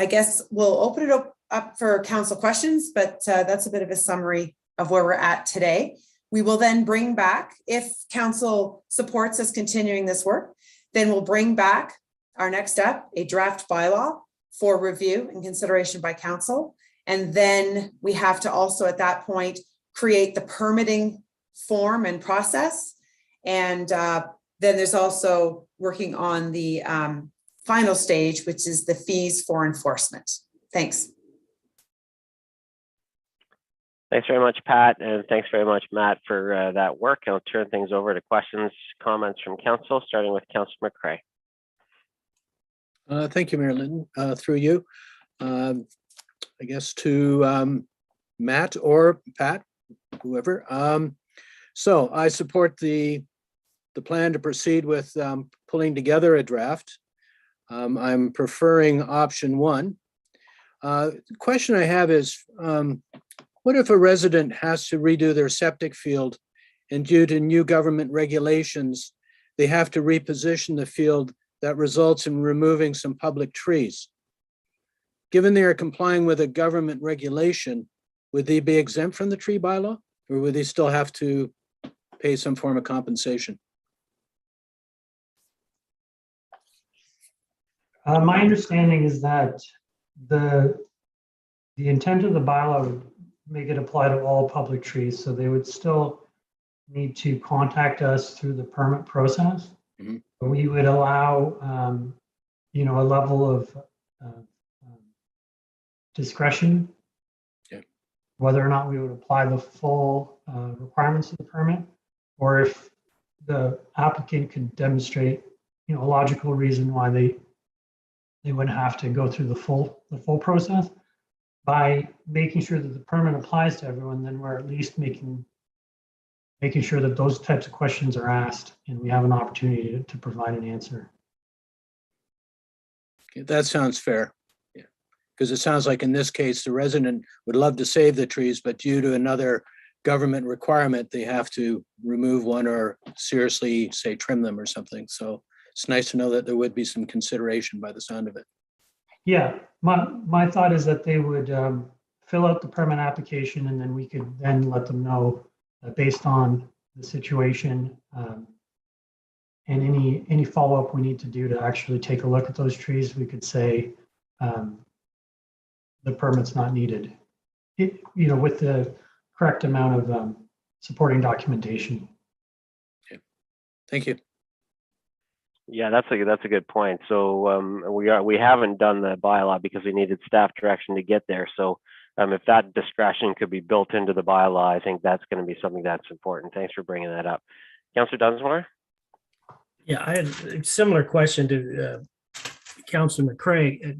guess we'll open it up for council questions, but that's a bit of a summary of where we're at today. We will then bring back, if council supports us continuing this work, then we'll bring back our next step, a draft bylaw for review and consideration by council. And then we have to also at that point create the permitting form and process. And then there's also working on the final stage, which is the fees for enforcement. Thanks. Thanks very much, Pat, and thanks very much, Matt, for that work. I'll turn things over to questions, comments from council, starting with Councillor McCray. Thank you, Mayor Linton. Through you, I guess to Matt or Pat, whoever. So I support the plan to proceed with pulling together a draft. I'm preferring option one. The question I have is, what if a resident has to redo their septic field and due to new government regulations, they have to reposition the field that results in removing some public trees? Given they are complying with a government regulation, would they be exempt from the tree bylaw, or would they still have to pay some form of compensation? My understanding is that the intent of the bylaw would make it apply to all public trees, so they would still need to contact us through the permit process. Mm-hmm. We would allow, a level of discretion, whether or not we would apply the full requirements of the permit, or if the applicant could demonstrate, a logical reason why they wouldn't have to go through the full process. By making sure that the permit applies to everyone, then we're at least making sure that those types of questions are asked and we have an opportunity to provide an answer. Okay, that sounds fair. Yeah, because it sounds like in this case, the resident would love to save the trees, but due to another government requirement, they have to remove one or seriously, say, trim them or something. So it's nice to know that there would be some consideration by the sound of it. Yeah, my thought is that they would fill out the permit application, and then we could then let them know that based on the situation and any follow-up we need to do to actually take a look at those trees, we could say the permit's not needed, with the correct amount of supporting documentation. Okay. Thank you. Yeah, that's a good point. So we haven't done the bylaw because we needed staff direction to get there. So if that discretion could be built into the bylaw, I think that's going to be something that's important. Thanks for bringing that up. Councillor Dunsmore? Yeah, I had a similar question to Councillor McCray.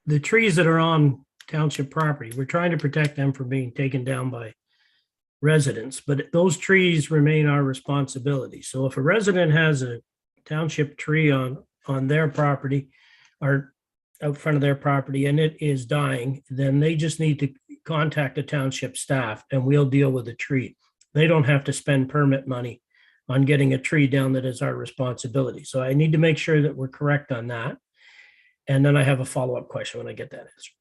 The trees that are on township property, we're trying to protect them from being taken down by residents, but those trees remain our responsibility. So if a resident has a township tree on their property or out front of their property and it is dying, then they just need to contact the township staff and we'll deal with the tree. They don't have to spend permit money on getting a tree down that is our responsibility. So I need to make sure that we're correct on that. And then I have a follow-up question when I get that answer.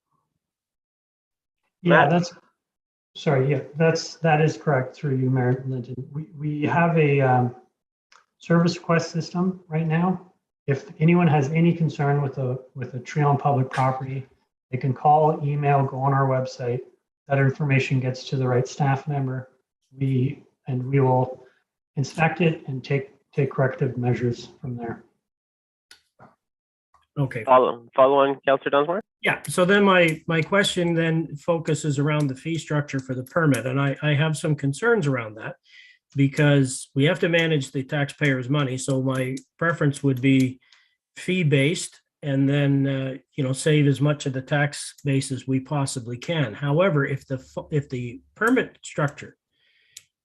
Yeah, that is correct through you, Mayor Linton. We have a service request system right now. If anyone has any concern with a tree on public property, they can call, email, go on our website. That information gets to the right staff member. We will inspect it and take corrective measures from there. Okay. Follow on, Councillor Dunsmore? Yeah, so then my question then focuses around the fee structure for the permit. And I have some concerns around that because we have to manage the taxpayers' money. So my preference would be fee-based and then, save as much of the tax base as we possibly can. However, if the permit structure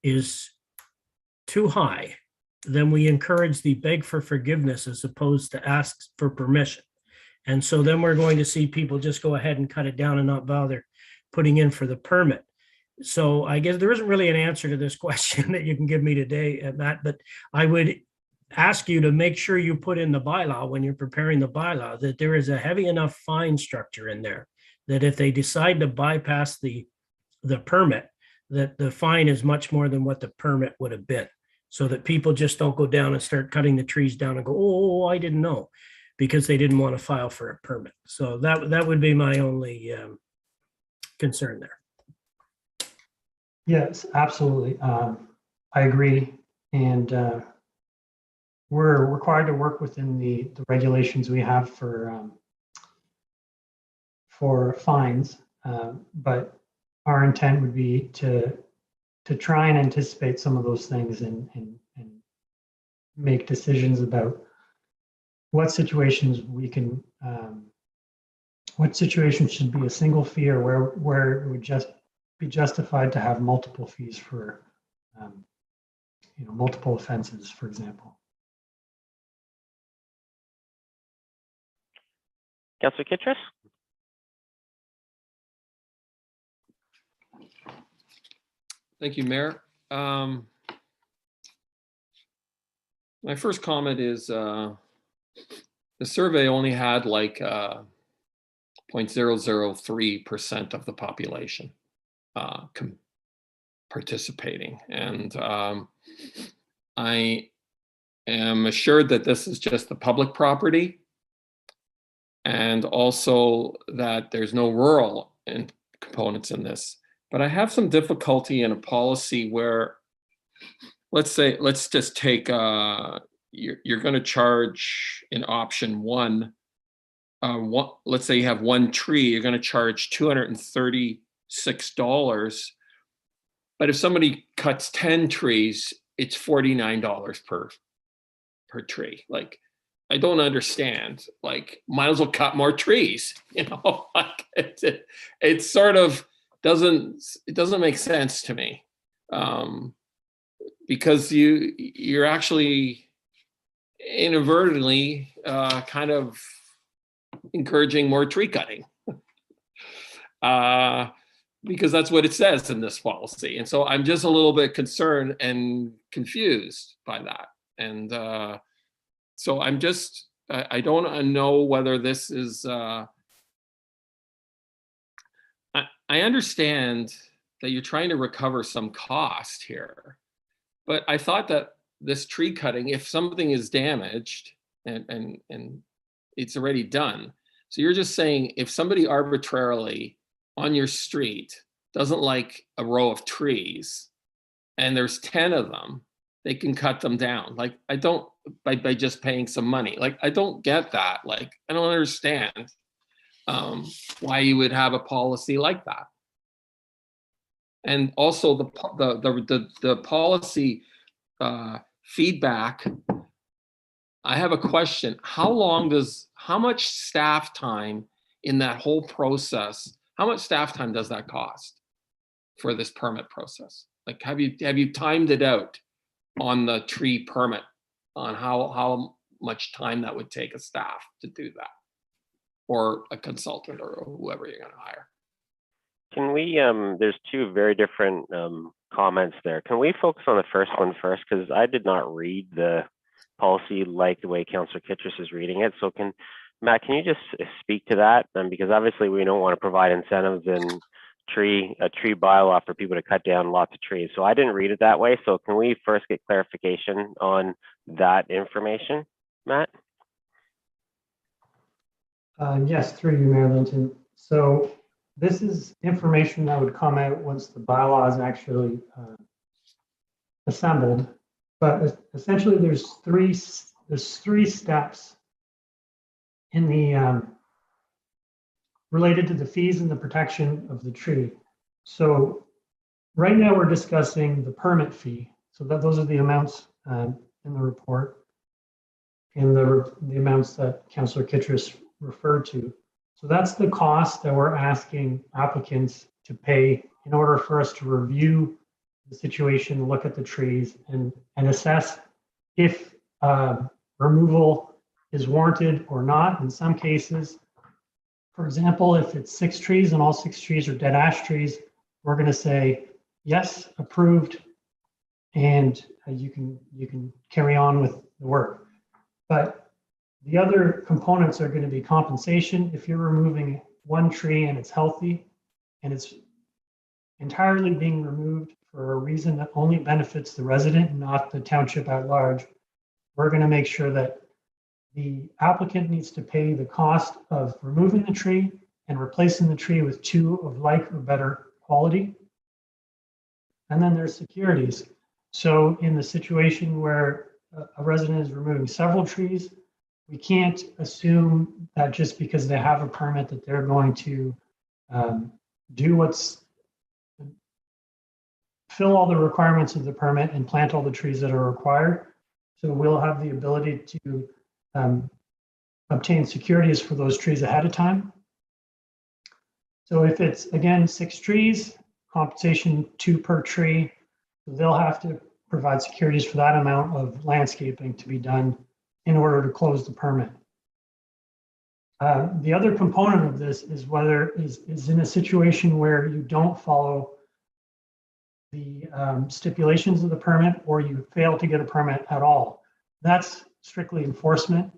is too high, then we encourage the beg for forgiveness as opposed to ask for permission. And so then we're going to see people just go ahead and cut it down and not bother putting in for the permit. So I guess there isn't really an answer to this question that you can give me today, Matt, but I would ask you to make sure you put in the bylaw when you're preparing the bylaw that there is a heavy enough fine structure in there that if they decide to bypass the permit, that the fine is much more than what the permit would have been, so that people just don't go down and start cutting the trees down and go, oh, I didn't know, because they didn't want to file for a permit. So that would be my only concern there. Yes, absolutely. I agree. And we're required to work within the regulations we have for fines. But our intent would be to try and anticipate some of those things and make decisions about what situations we can, what situations should be a single fee, or where it would just be justified to have multiple fees for, multiple offenses, for example. Councillor Kittrus? Thank you, Mayor. My first comment is the survey only had like 0.003% of the population participating. And I am assured that this is just the public property, and also that there's no rural components in this. But I have some difficulty in a policy where, let's just take, you're going to charge in option one, let's say you have one tree, you're going to charge $236. But if somebody cuts 10 trees, it's $49 per tree. Like, I don't understand. Like, might as well cut more trees, like it sort of doesn't make sense to me, because you're actually inadvertently kind of encouraging more tree cutting, because that's what it says in this policy. And so I'm just a little bit concerned and confused by that. And so I'm just, I don't know whether this is, I understand that you're trying to recover some cost here, but I thought that this tree cutting, if something is damaged and it's already done. So you're just saying if somebody arbitrarily on your street doesn't like a row of trees and there's 10 of them, they can cut them down. Like, I don't, by just paying some money. Like, I don't get that. Like, I don't understand why you would have a policy like that. And also the policy feedback, I have a question. How much staff time in that whole process, how much staff time does that cost for this permit process? Like, have you timed it out on the tree permit on how much time that would take a staff to do that, or a consultant, or whoever you're going to hire? Can we, there's two very different comments there. Can we focus on the first one first? Because I did not read the policy like the way Councillor Kittrus is reading it. So Matt, can you just speak to that? Because obviously we don't want to provide incentives in a tree bylaw for people to cut down lots of trees. So I didn't read it that way. So can we first get clarification on that information, Matt? Yes, through you, Mayor Linton. So this is information that would come out once the bylaw is actually assembled. But essentially, there's three steps in the related to the fees and the protection of the tree. So right now we're discussing the permit fee. So those are the amounts in the report, and the amounts that Councillor Kittrus referred to. So that's the cost that we're asking applicants to pay in order for us to review the situation, look at the trees, and assess if removal is warranted or not. In some cases, for example, if it's 6 trees and all 6 trees are dead ash trees, we're going to say, yes, approved, and you can carry on with the work. But the other components are going to be compensation. If you're removing one tree and it's healthy and entirely being removed for a reason that only benefits the resident and not the township at large, we're going to make sure that the applicant needs to pay the cost of removing the tree and replacing the tree with 2 of like or better quality. And then there's securities. So in the situation where a resident is removing several trees, we can't assume that just because they have a permit that they're going to fill all the requirements of the permit and plant all the trees that are required. So we'll have the ability to obtain securities for those trees ahead of time. So if it's, again, 6 trees, compensation 2 per tree, they'll have to provide securities for that amount of landscaping to be done in order to close the permit. The other component of this is whether is in a situation where you don't follow the stipulations of the permit or you fail to get a permit at all. That's strictly enforcement.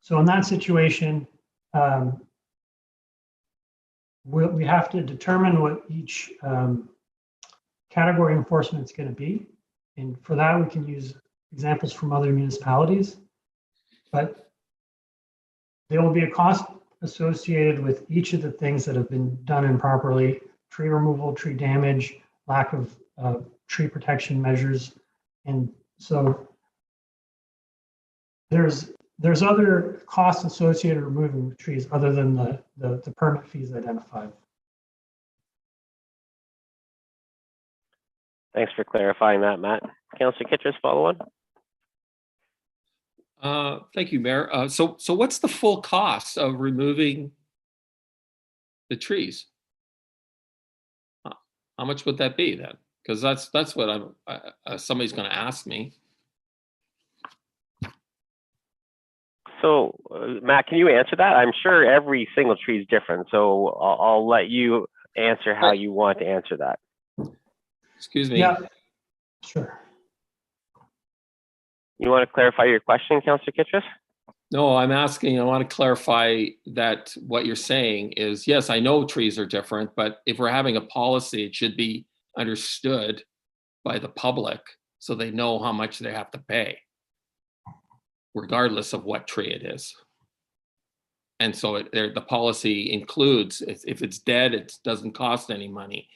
So in that situation, we have to determine what each category enforcement is going to be. And for that, we can use examples from other municipalities. But there will be a cost associated with each of the things that have been done improperly: tree removal, tree damage, lack of tree protection measures. And so there's other costs associated with removing trees other than the permit fees identified. Thanks for clarifying that, Matt. Councillor Kittrus, follow on. Thank you, Mayor. So what's the full cost of removing the trees? How much would that be then? Because that's what somebody's going to ask me. So, Matt, can you answer that? I'm sure every single tree is different, so I'll let you answer how you want to answer that. Excuse me. Yeah, sure. You want to clarify your question, Councillor Kittrus? No, I want to clarify that what you're saying is, yes, I know trees are different, but if we're having a policy, it should be understood by the public so they know how much they have to pay, regardless of what tree it is. And so the policy includes, if it's dead, it doesn't cost any money.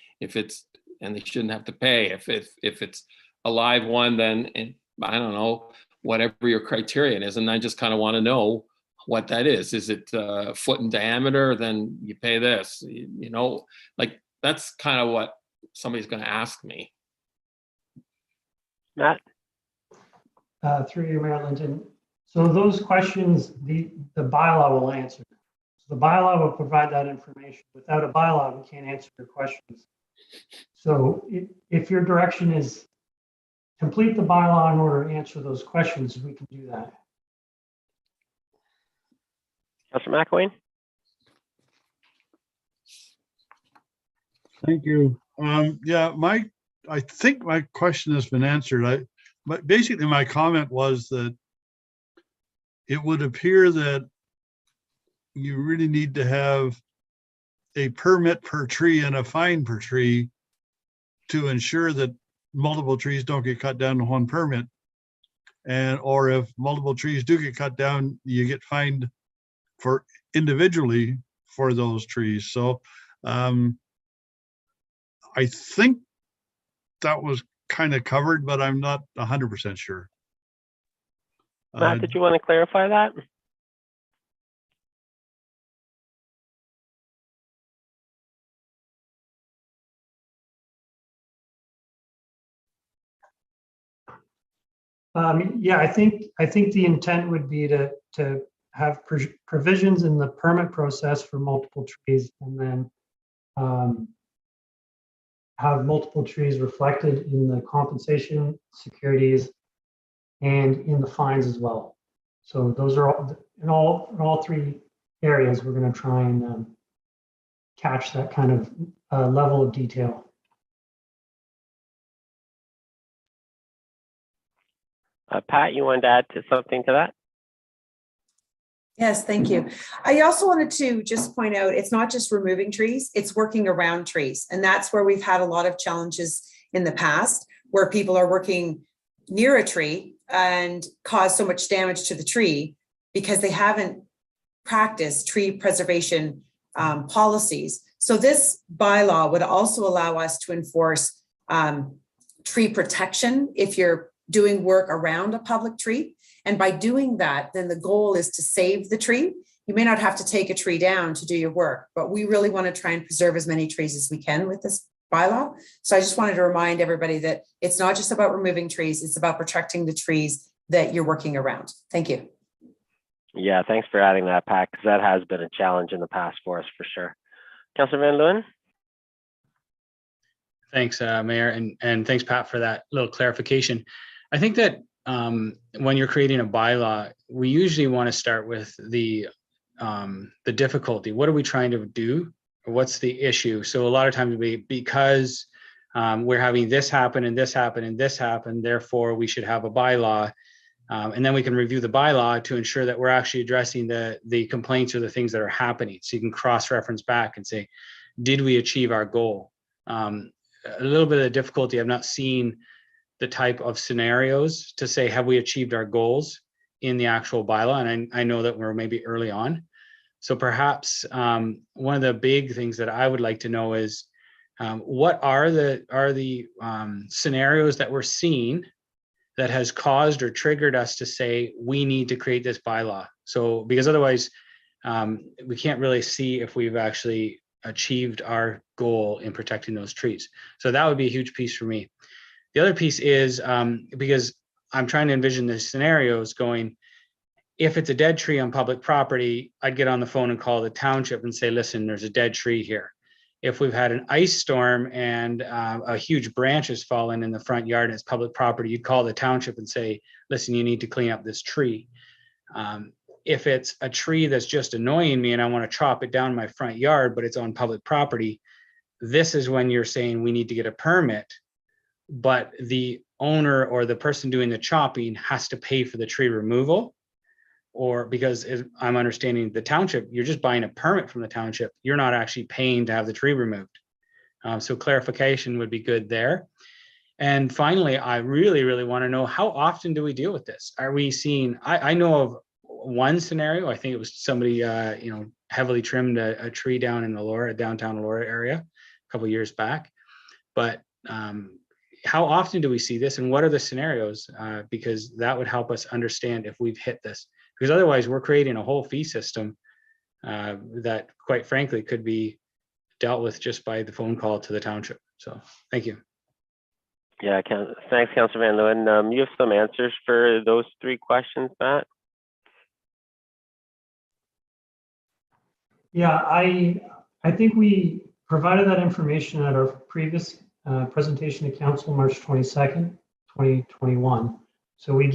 And they shouldn't have to pay. If it's a live one, then I don't know, whatever your criterion is. And I just kind of want to know what that is. Is it a foot in diameter? Then you pay this, like that's kind of what somebody's going to ask me. Matt? Through you, Mayor Linton. So those questions, the bylaw will answer. So the bylaw will provide that information. Without a bylaw, we can't answer your questions. So if your direction is complete the bylaw in order to answer those questions, we can do that. Councillor McElwain? Thank you. Yeah, I think my question has been answered. But basically my comment was that it would appear that you really need to have a permit per tree and a fine per tree to ensure that multiple trees don't get cut down to one permit. Or if multiple trees do get cut down, you get fined for individually for those trees. So I think that was kind of covered, but I'm not 100% sure. Matt, did you want to clarify that? Yeah, I think the intent would be to have provisions in the permit process for multiple trees, and then have multiple trees reflected in the compensation, securities, and in the fines as well. So those are all in all 3 areas. We're going to try and catch that kind of level of detail. Pat, you wanted to add something to that? Yes, thank you. I also wanted to just point out, it's not just removing trees, it's working around trees. And that's where we've had a lot of challenges in the past, where people are working near a tree and cause so much damage to the tree because they haven't practiced tree preservation policies. So this bylaw would also allow us to enforce tree protection if you're doing work around a public tree. And by doing that, then the goal is to save the tree. You may not have to take a tree down to do your work, but we really want to try and preserve as many trees as we can with this bylaw. So I just wanted to remind everybody that it's not just about removing trees, it's about protecting the trees that you're working around. Thank you. Yeah, thanks for adding that, Pat, because that has been a challenge in the past for us for sure. Councillor Van Leeuwen? Thanks, Mayor, and thanks, Pat, for that little clarification. I think that when you're creating a bylaw, we usually want to start with the difficulty. What are we trying to do? Or what's the issue? So a lot of times because we're having this happen and this happen and this happen, therefore we should have a bylaw. And then we can review the bylaw to ensure that we're actually addressing the complaints or the things that are happening. So you can cross-reference back and say, did we achieve our goal? A little bit of the difficulty, I've not seen the type of scenarios to say, have we achieved our goals in the actual bylaw? And I know that we're maybe early on. So perhaps one of the big things that I would like to know is what are the scenarios that we're seeing that has caused or triggered us to say we need to create this bylaw? So because otherwise we can't really see if we've actually achieved our goal in protecting those trees. So that would be a huge piece for me. The other piece is because I'm trying to envision the scenarios going, if it's a dead tree on public property, I'd get on the phone and call the township and say, listen, there's a dead tree here. If we've had an ice storm and a huge branch has fallen in the front yard and it's public property, you'd call the township and say, listen, you need to clean up this tree. If it's a tree that's just annoying me and I want to chop it down in my front yard, but it's on public property, this is when you're saying we need to get a permit, but the owner or the person doing the chopping has to pay for the tree removal. Or because I'm understanding the township, you're just buying a permit from the township. You're not actually paying to have the tree removed. So clarification would be good there. And finally, I really, really want to know, how often do we deal with this? Are we seeing, I know of one scenario, I think it was somebody, heavily trimmed a tree down in the downtown Elora area a couple of years back. But how often do we see this and what are the scenarios? Because that would help us understand if we've hit this. Because otherwise we're creating a whole fee system that quite frankly could be dealt with just by the phone call to the township. So thank you. Yeah, thanks, Councillor Van Leeuwen. You have some answers for those three questions, Matt? Yeah, I think we provided that information at our previous presentation to Council, March 22nd, 2021. So we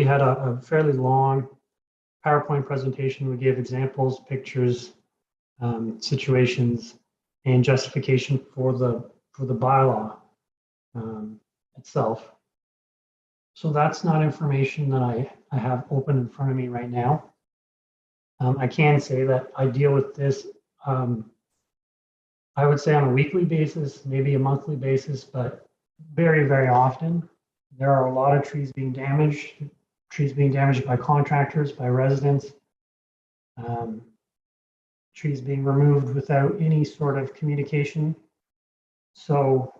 had a fairly long PowerPoint presentation. We gave examples, pictures, situations, and justification for the bylaw itself. So that's not information that I have open in front of me right now. I can say that I deal with this, I would say on a weekly basis, maybe a monthly basis, but very, very often. There are a lot of trees being damaged by contractors, by residents, trees being removed without any sort of communication. So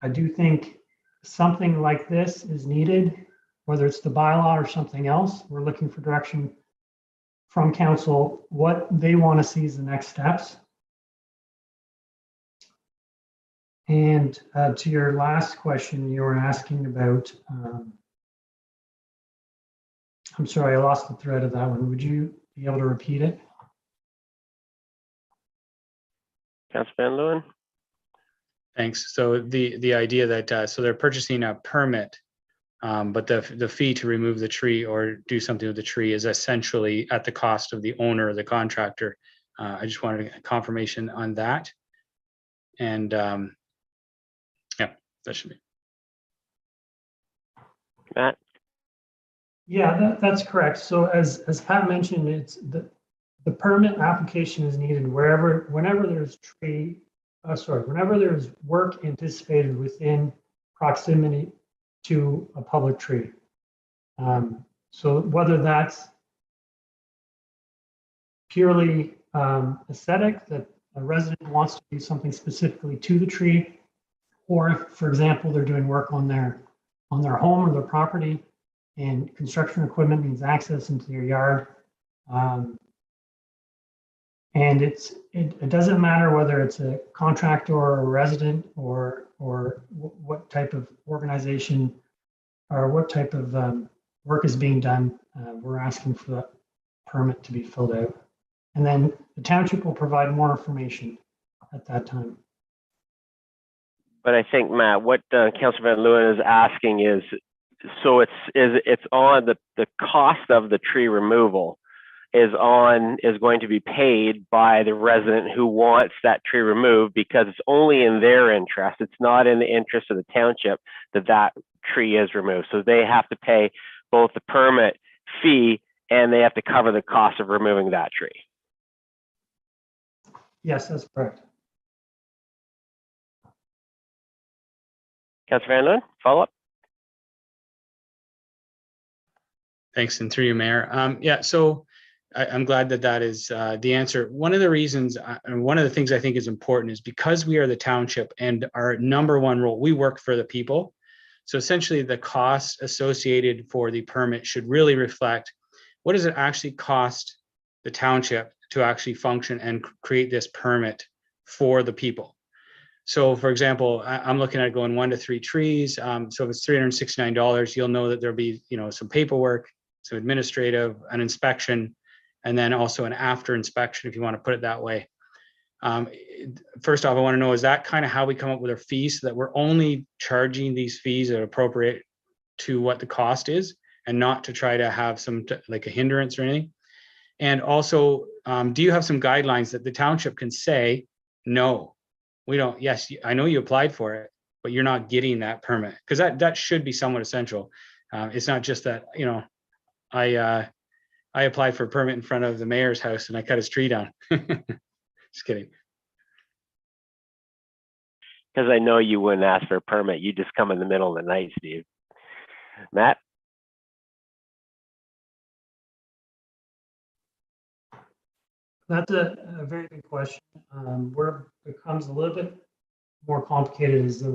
I do think something like this is needed, whether it's the bylaw or something else. We're looking for direction from council, what they want to see as the next steps. And to your last question, you were asking about, I'm sorry, I lost the thread of that one. Would you be able to repeat it? Councillor Van Leeuwen? Thanks. So the idea that, so they're purchasing a permit, but the fee to remove the tree or do something with the tree is essentially at the cost of the owner or the contractor. I just wanted a confirmation on that. And yeah, that should be. Matt? Yeah, that's correct. So as Pat mentioned, it's the permit application is needed whenever there's whenever there's work anticipated within proximity to a public tree. So whether that's purely aesthetic, that a resident wants to do something specifically to the tree, or if, for example, they're doing work on their home or their property, and construction equipment needs access into their yard. And it doesn't matter whether it's a contractor or a resident or what type of organization or what type of work is being done. We're asking for that permit to be filled out. And then the township will provide more information at that time. But I think, Matt, what Councilor Van Leeuwen is asking is, so it's on the cost of the tree removal is going to be paid by the resident who wants that tree removed, because it's only in their interest. It's not in the interest of the township that tree is removed. So they have to pay both the permit fee and they have to cover the cost of removing that tree. Yes, that's correct. Councilor Van Leeuwen, follow up? Thanks, and through you, Mayor. Yeah, so I'm glad that is the answer. One of the reasons, and one of the things I think is important is because we are the township and our number one role, we work for the people. So essentially the cost associated for the permit should really reflect what does it actually cost the township to actually function and create this permit for the people. So for example, I'm looking at going 1 to 3 trees. So if it's $369, you'll know that there'll be, some paperwork, some administrative, an inspection, and then also an after inspection, if you want to put it that way. First off, I want to know, is that kind of how we come up with our fees, so that we're only charging these fees that are appropriate to what the cost is and not to try to have some like a hindrance or anything? And also, do you have some guidelines that the township can say, no, we don't, yes, I know you applied for it, but you're not getting that permit? Because that should be somewhat essential. It's not just that, I applied for a permit in front of the mayor's house and I cut his tree down. Just kidding. Because I know you wouldn't ask for a permit. You just come in the middle of the night, Steve. Matt? That's a very good question. Where it becomes a little bit more complicated is that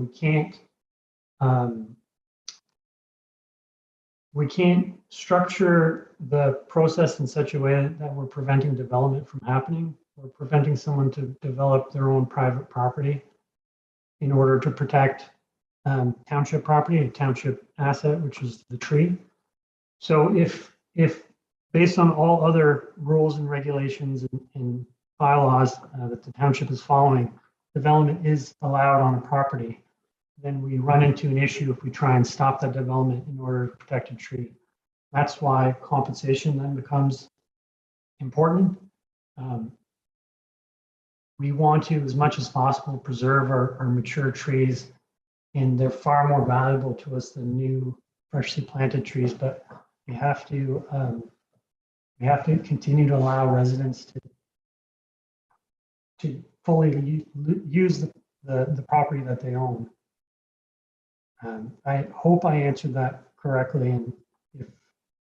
we can't structure the process in such a way that we're preventing development from happening. We're preventing someone to develop their own private property in order to protect township property, a township asset, which is the tree. So if based on all other rules and regulations and bylaws that the township is following, development is allowed on a property, then we run into an issue if we try and stop that development in order to protect a tree. That's why compensation then becomes important. We want to, as much as possible, preserve our mature trees, and they're far more valuable to us than new, freshly planted trees. But we have to continue to allow residents to fully use the property that they own. I hope I answered that correctly, and if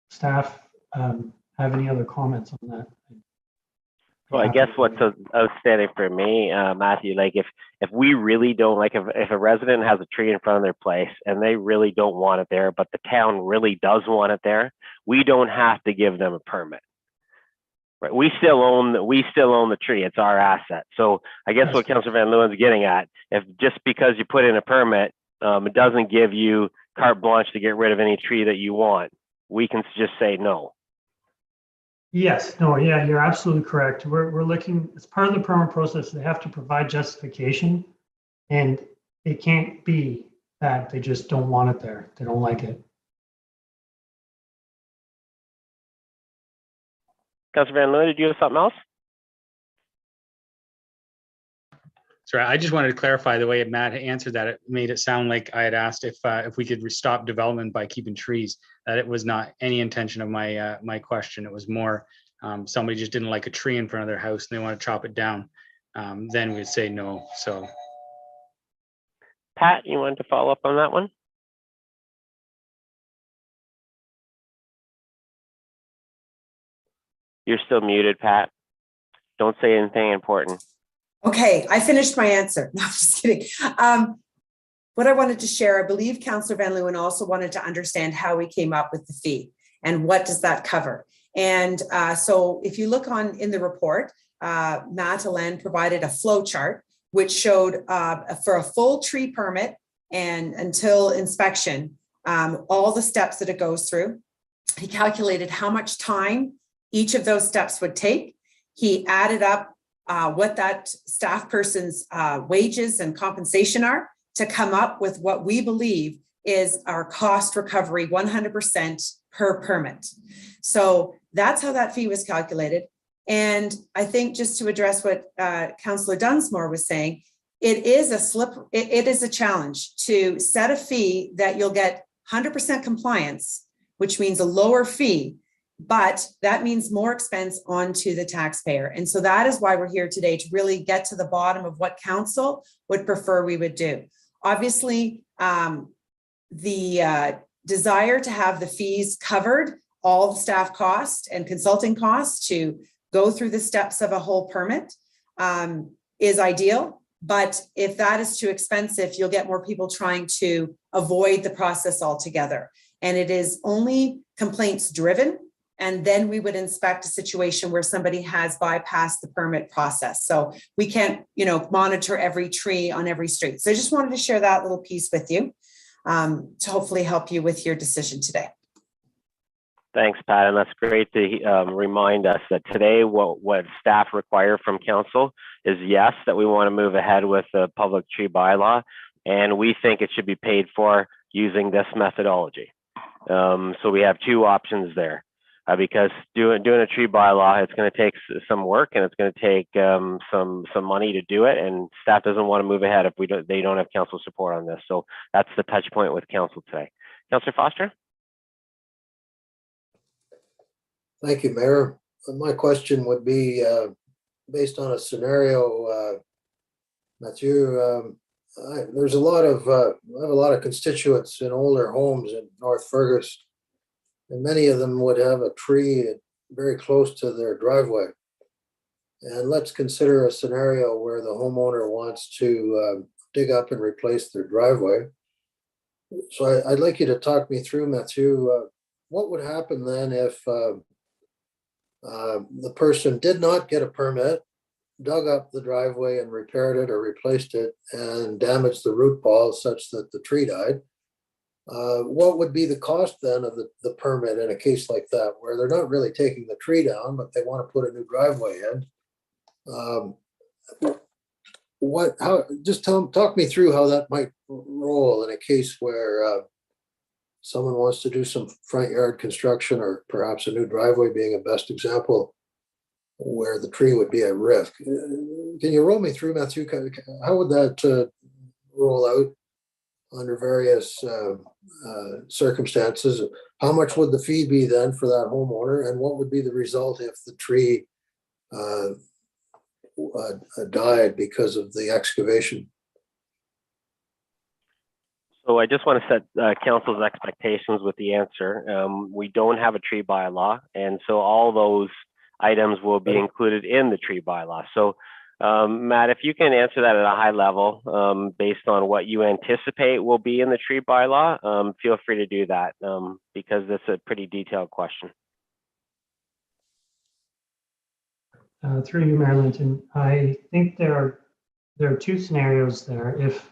staff have any other comments on that. Well, I guess what's outstanding for me, Matthew, like if we really don't, like if a resident has a tree in front of their place and they really don't want it there, but the town really does want it there, we don't have to give them a permit. Right? We still own the tree. It's our asset. So I guess what Councilor Van Leeuwen's getting at, if just because you put in a permit, it doesn't give you carte blanche to get rid of any tree that you want. We can just say no. Yes, no, yeah, you're absolutely correct. We're looking, as part of the permit process, they have to provide justification, and it can't be that they just don't want it there. They don't like it. Councilor Van Leeuwen, did you have something else? Sorry, I just wanted to clarify the way Matt answered that. It made it sound like I had asked if we could stop development by keeping trees. That it was not any intention of my my question. It was more somebody just didn't like a tree in front of their house and they want to chop it down. Then we'd say no. So, Pat, you wanted to follow up on that one? You're still muted, Pat. Don't say anything important. Okay, I finished my answer. No, I'm just kidding. What I wanted to share, I believe Councillor Van Leeuwen also wanted to understand how we came up with the fee and what does that cover. And so if you look on in the report, Matt Alain provided a flow chart which showed for a full tree permit and until inspection, all the steps that it goes through. He calculated how much time each of those steps would take. He added up what that staff person's wages and compensation are to come up with what we believe is our cost recovery 100% per permit. So that's how that fee was calculated. And I think just to address what Councillor Dunsmore was saying, it is a challenge to set a fee that you'll get 100% compliance, which means a lower fee, but that means more expense onto the taxpayer. And so that is why we're here today, to really get to the bottom of what council would prefer we would do. Obviously, the desire to have the fees covered, all the staff costs and consulting costs to go through the steps of a whole permit is ideal. But if that is too expensive, you'll get more people trying to avoid the process altogether. And it is only complaints driven. And then we would inspect a situation where somebody has bypassed the permit process. So we can't, monitor every tree on every street. So I just wanted to share that little piece with you to hopefully help you with your decision today. Thanks, Pat. And that's great to remind us that today what staff require from council is, yes, that we want to move ahead with the public tree bylaw. And we think it should be paid for using this methodology. So we have two options there. Because doing a tree bylaw, it's going to take some work and it's going to take some money to do it, and staff doesn't want to move ahead if they don't have council support on this. So that's the touch point with council today. Councillor Foster. Thank you, Mayor. My question would be based on a scenario, Mathieu. There's a lot of I have a lot of constituents in older homes in North Fergus. And many of them would have a tree very close to their driveway. And let's consider a scenario where the homeowner wants to dig up and replace their driveway. So I'd like you to talk me through, Mathieu, what would happen then if the person did not get a permit, dug up the driveway and repaired it or replaced it and damaged the root ball such that the tree died? What would be the cost then of the permit in a case like that, where they're not really taking the tree down, but they want to put a new driveway in? Talk me through how that might roll in a case where someone wants to do some front yard construction, or perhaps a new driveway being a best example, where the tree would be at risk. Can you roll me through, Mathieu? How would that roll out under various circumstances? How much would the fee be then for that homeowner, and what would be the result if the tree died because of the excavation? So I just want to set council's expectations with the answer. We don't have a tree bylaw, and so all those items will be included in the tree bylaw. So Matt, if you can answer that at a high level, based on what you anticipate will be in the tree bylaw, feel free to do that, because that's a pretty detailed question. Through you, Mayor Linton, I think there are two scenarios there. If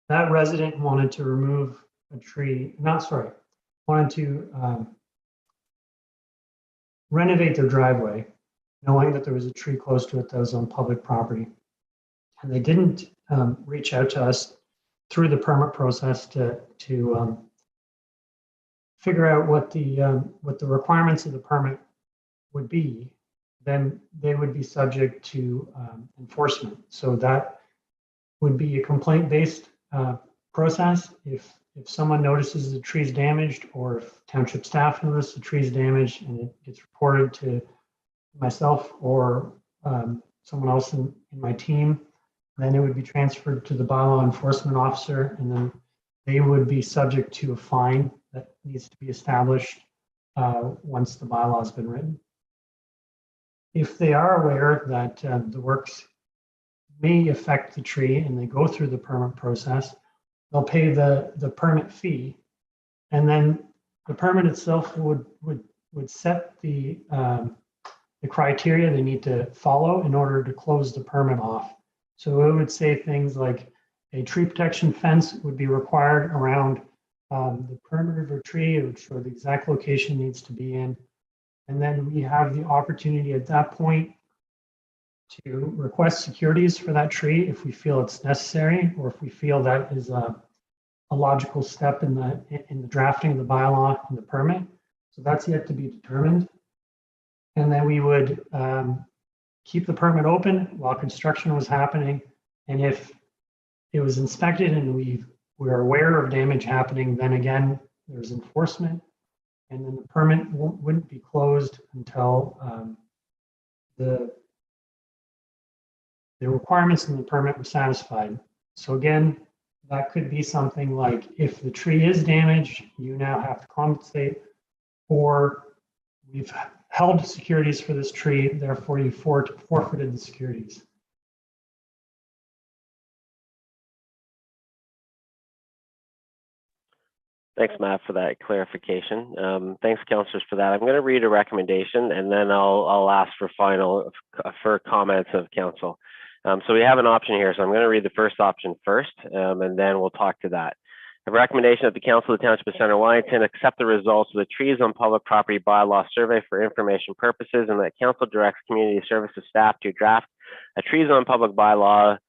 that resident wanted to remove a tree, wanted to renovate their driveway, knowing that there was a tree close to it that was on public property, and they didn't reach out to us through the permit process to figure out what the requirements of the permit would be, then they would be subject to enforcement. So that would be a complaint-based process. If someone notices the tree is damaged, or if township staff notices the tree is damaged and it gets reported to myself or someone else in my team, then it would be transferred to the bylaw enforcement officer, and then they would be subject to a fine that needs to be established once the bylaw has been written. If they are aware that the works may affect the tree and they go through the permit process, they'll pay the permit fee, and then the permit itself would set the criteria they need to follow in order to close the permit off. So it would say things like a tree protection fence would be required around the perimeter of a tree. It would show the exact location it needs to be in. And then we have the opportunity at that point to request securities for that tree if we feel it's necessary, or if we feel that is a logical step in the drafting of the bylaw and the permit. So that's yet to be determined. And then we would keep the permit open while construction was happening. And if it was inspected and we were aware of damage happening, then again, there's enforcement. And then the permit wouldn't be closed until the requirements in the permit were satisfied. So again, that could be something like, if the tree is damaged, you now have to compensate, or we've held securities for this tree, therefore you forfeited the securities. Thanks, Matt, for that clarification. Thanks, councillors, for that. I'm going to read a recommendation, and then I'll ask for comments of council. So we have an option here, so I'm going to read the first option first, and then we'll talk to that. A recommendation that the Council of the Township of Centre Wellington accept the results of the Trees on Public Property Bylaw Survey for information purposes, and that Council directs Community Services staff to draft a Trees on Public Property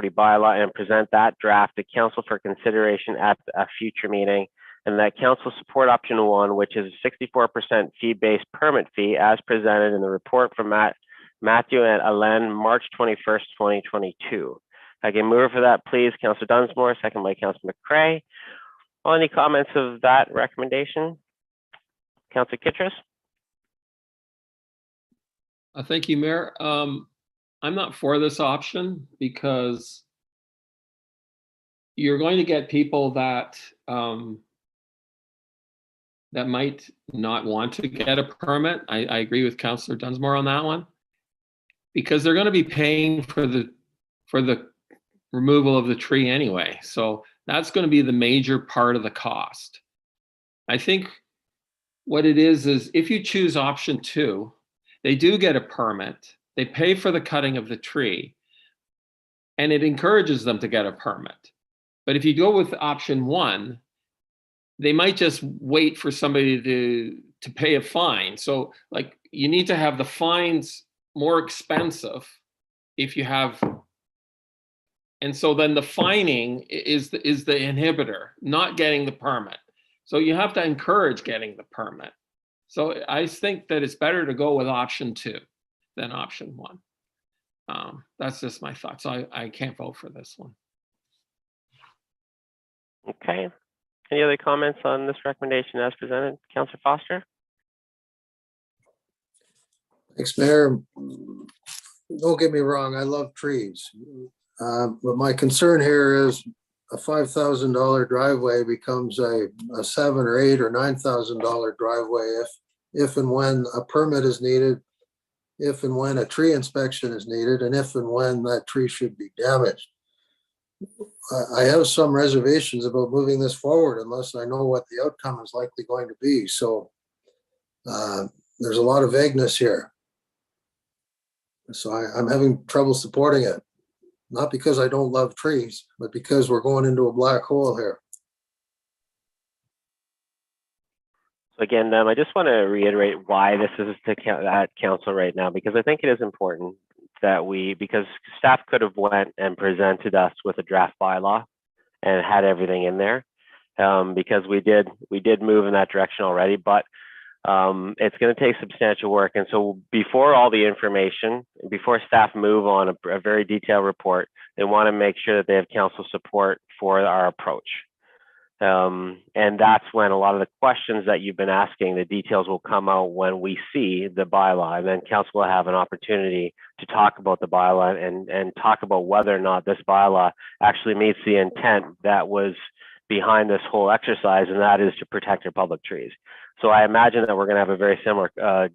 Bylaw and present that draft to Council for consideration at a future meeting, and that Council support option 1, which is a 64% fee-based permit fee as presented in the report from Matthew and Alain, March 21st, 2022. I can move for that, please. Councillor Dunsmore, second by Councillor McCray. Any comments of that recommendation? Councillor Kittredge? Thank you, Mayor. I'm not for this option because you're going to get people that that might not want to get a permit. I agree with Councillor Dunsmore on that one, because they're going to be paying for the removal of the tree anyway. So that's going to be the major part of the cost. I think what it is if you choose option 2, they do get a permit, they pay for the cutting of the tree, and it encourages them to get a permit. But if you go with option 1, they might just wait for somebody to pay a fine. So like, you need to have the fines more expensive if you have. And so then the fining is the inhibitor, not getting the permit. So you have to encourage getting the permit. So I think that it's better to go with option 2 than option 1. That's just my thoughts. So I can't vote for this one. Okay. Any other comments on this recommendation as presented? Councillor Foster? Thanks, Mayor. Don't get me wrong, I love trees. But my concern here is a $5,000 driveway becomes a $7,000 or $8,000 or $9,000 driveway if and when a permit is needed, if and when a tree inspection is needed, and if and when that tree should be damaged. I have some reservations about moving this forward unless I know what the outcome is likely going to be. So there's a lot of vagueness here. So I'm having trouble supporting it. Not because I don't love trees, but because we're going into a black hole here. So again, I just want to reiterate why this is at council right now, because I think it is important that because staff could have went and presented us with a draft bylaw and had everything in there, because we did move in that direction already. But It's going to take substantial work. And so before all the information, before staff move on a very detailed report, they want to make sure that they have council support for our approach. And that's when a lot of the questions that you've been asking, the details will come out when we see the bylaw, and then council will have an opportunity to talk about the bylaw and talk about whether or not this bylaw actually meets the intent that was behind this whole exercise, and that is to protect our public trees. So I imagine that we're going to have a very similar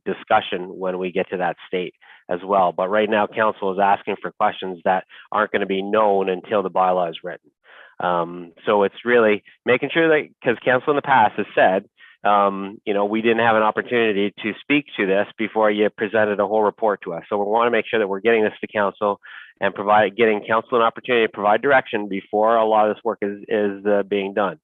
discussion when we get to that state as well. But right now, council is asking for questions that aren't going to be known until the bylaw is written. So it's really making sure that, because council in the past has said, you know, we didn't have an opportunity to speak to this before you presented a whole report to us. So we want to make sure that we're getting this to council and getting council an opportunity to provide direction before a lot of this work is being done.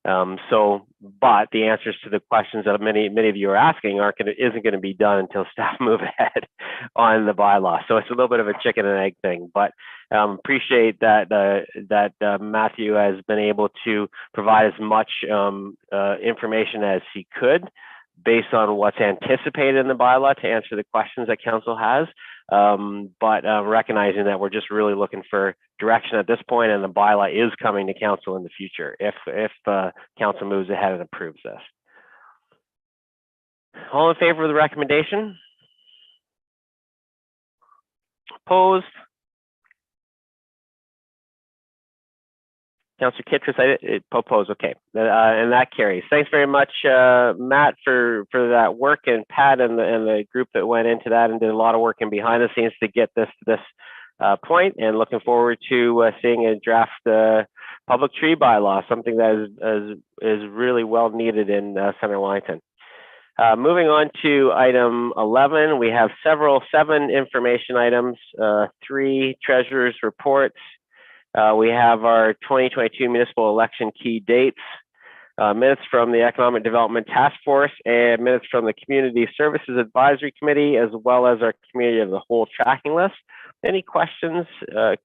But the answers to the questions that many of you are asking isn't going to be done until staff move ahead on the bylaw. So it's a little bit of a chicken and egg thing, but appreciate that Matthew has been able to provide as much information as he could based on what's anticipated in the bylaw to answer the questions that council has. But recognizing that we're just really looking for direction at this point, and the bylaw is coming to council in the future if council moves ahead and approves this. All in favor of the recommendation? Opposed? Councillor Kittredge, I propose, okay, and that carries. Thanks very much, Matt, for that work, and Pat and the group that went into that and did a lot of work in behind the scenes to get this to this point, and looking forward to seeing a draft public tree bylaw, something that is really well needed in Centre Wellington. Moving on to item 11, we have 7 information items, 3 treasurer's reports. We have our 2022 municipal election key dates, minutes from the Economic Development Task Force, and minutes from the Community Services Advisory Committee, as well as our Community of the Whole tracking list. Any questions,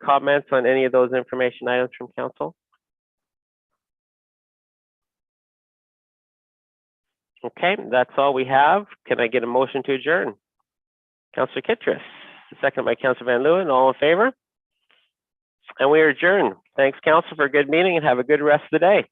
comments on any of those information items from council? Okay, that's all we have. Can I get a motion to adjourn? Councillor Kittredge, second by Councillor Van Leeuwen, all in favor? And we are adjourned. Thanks, council, for a good meeting, and have a good rest of the day.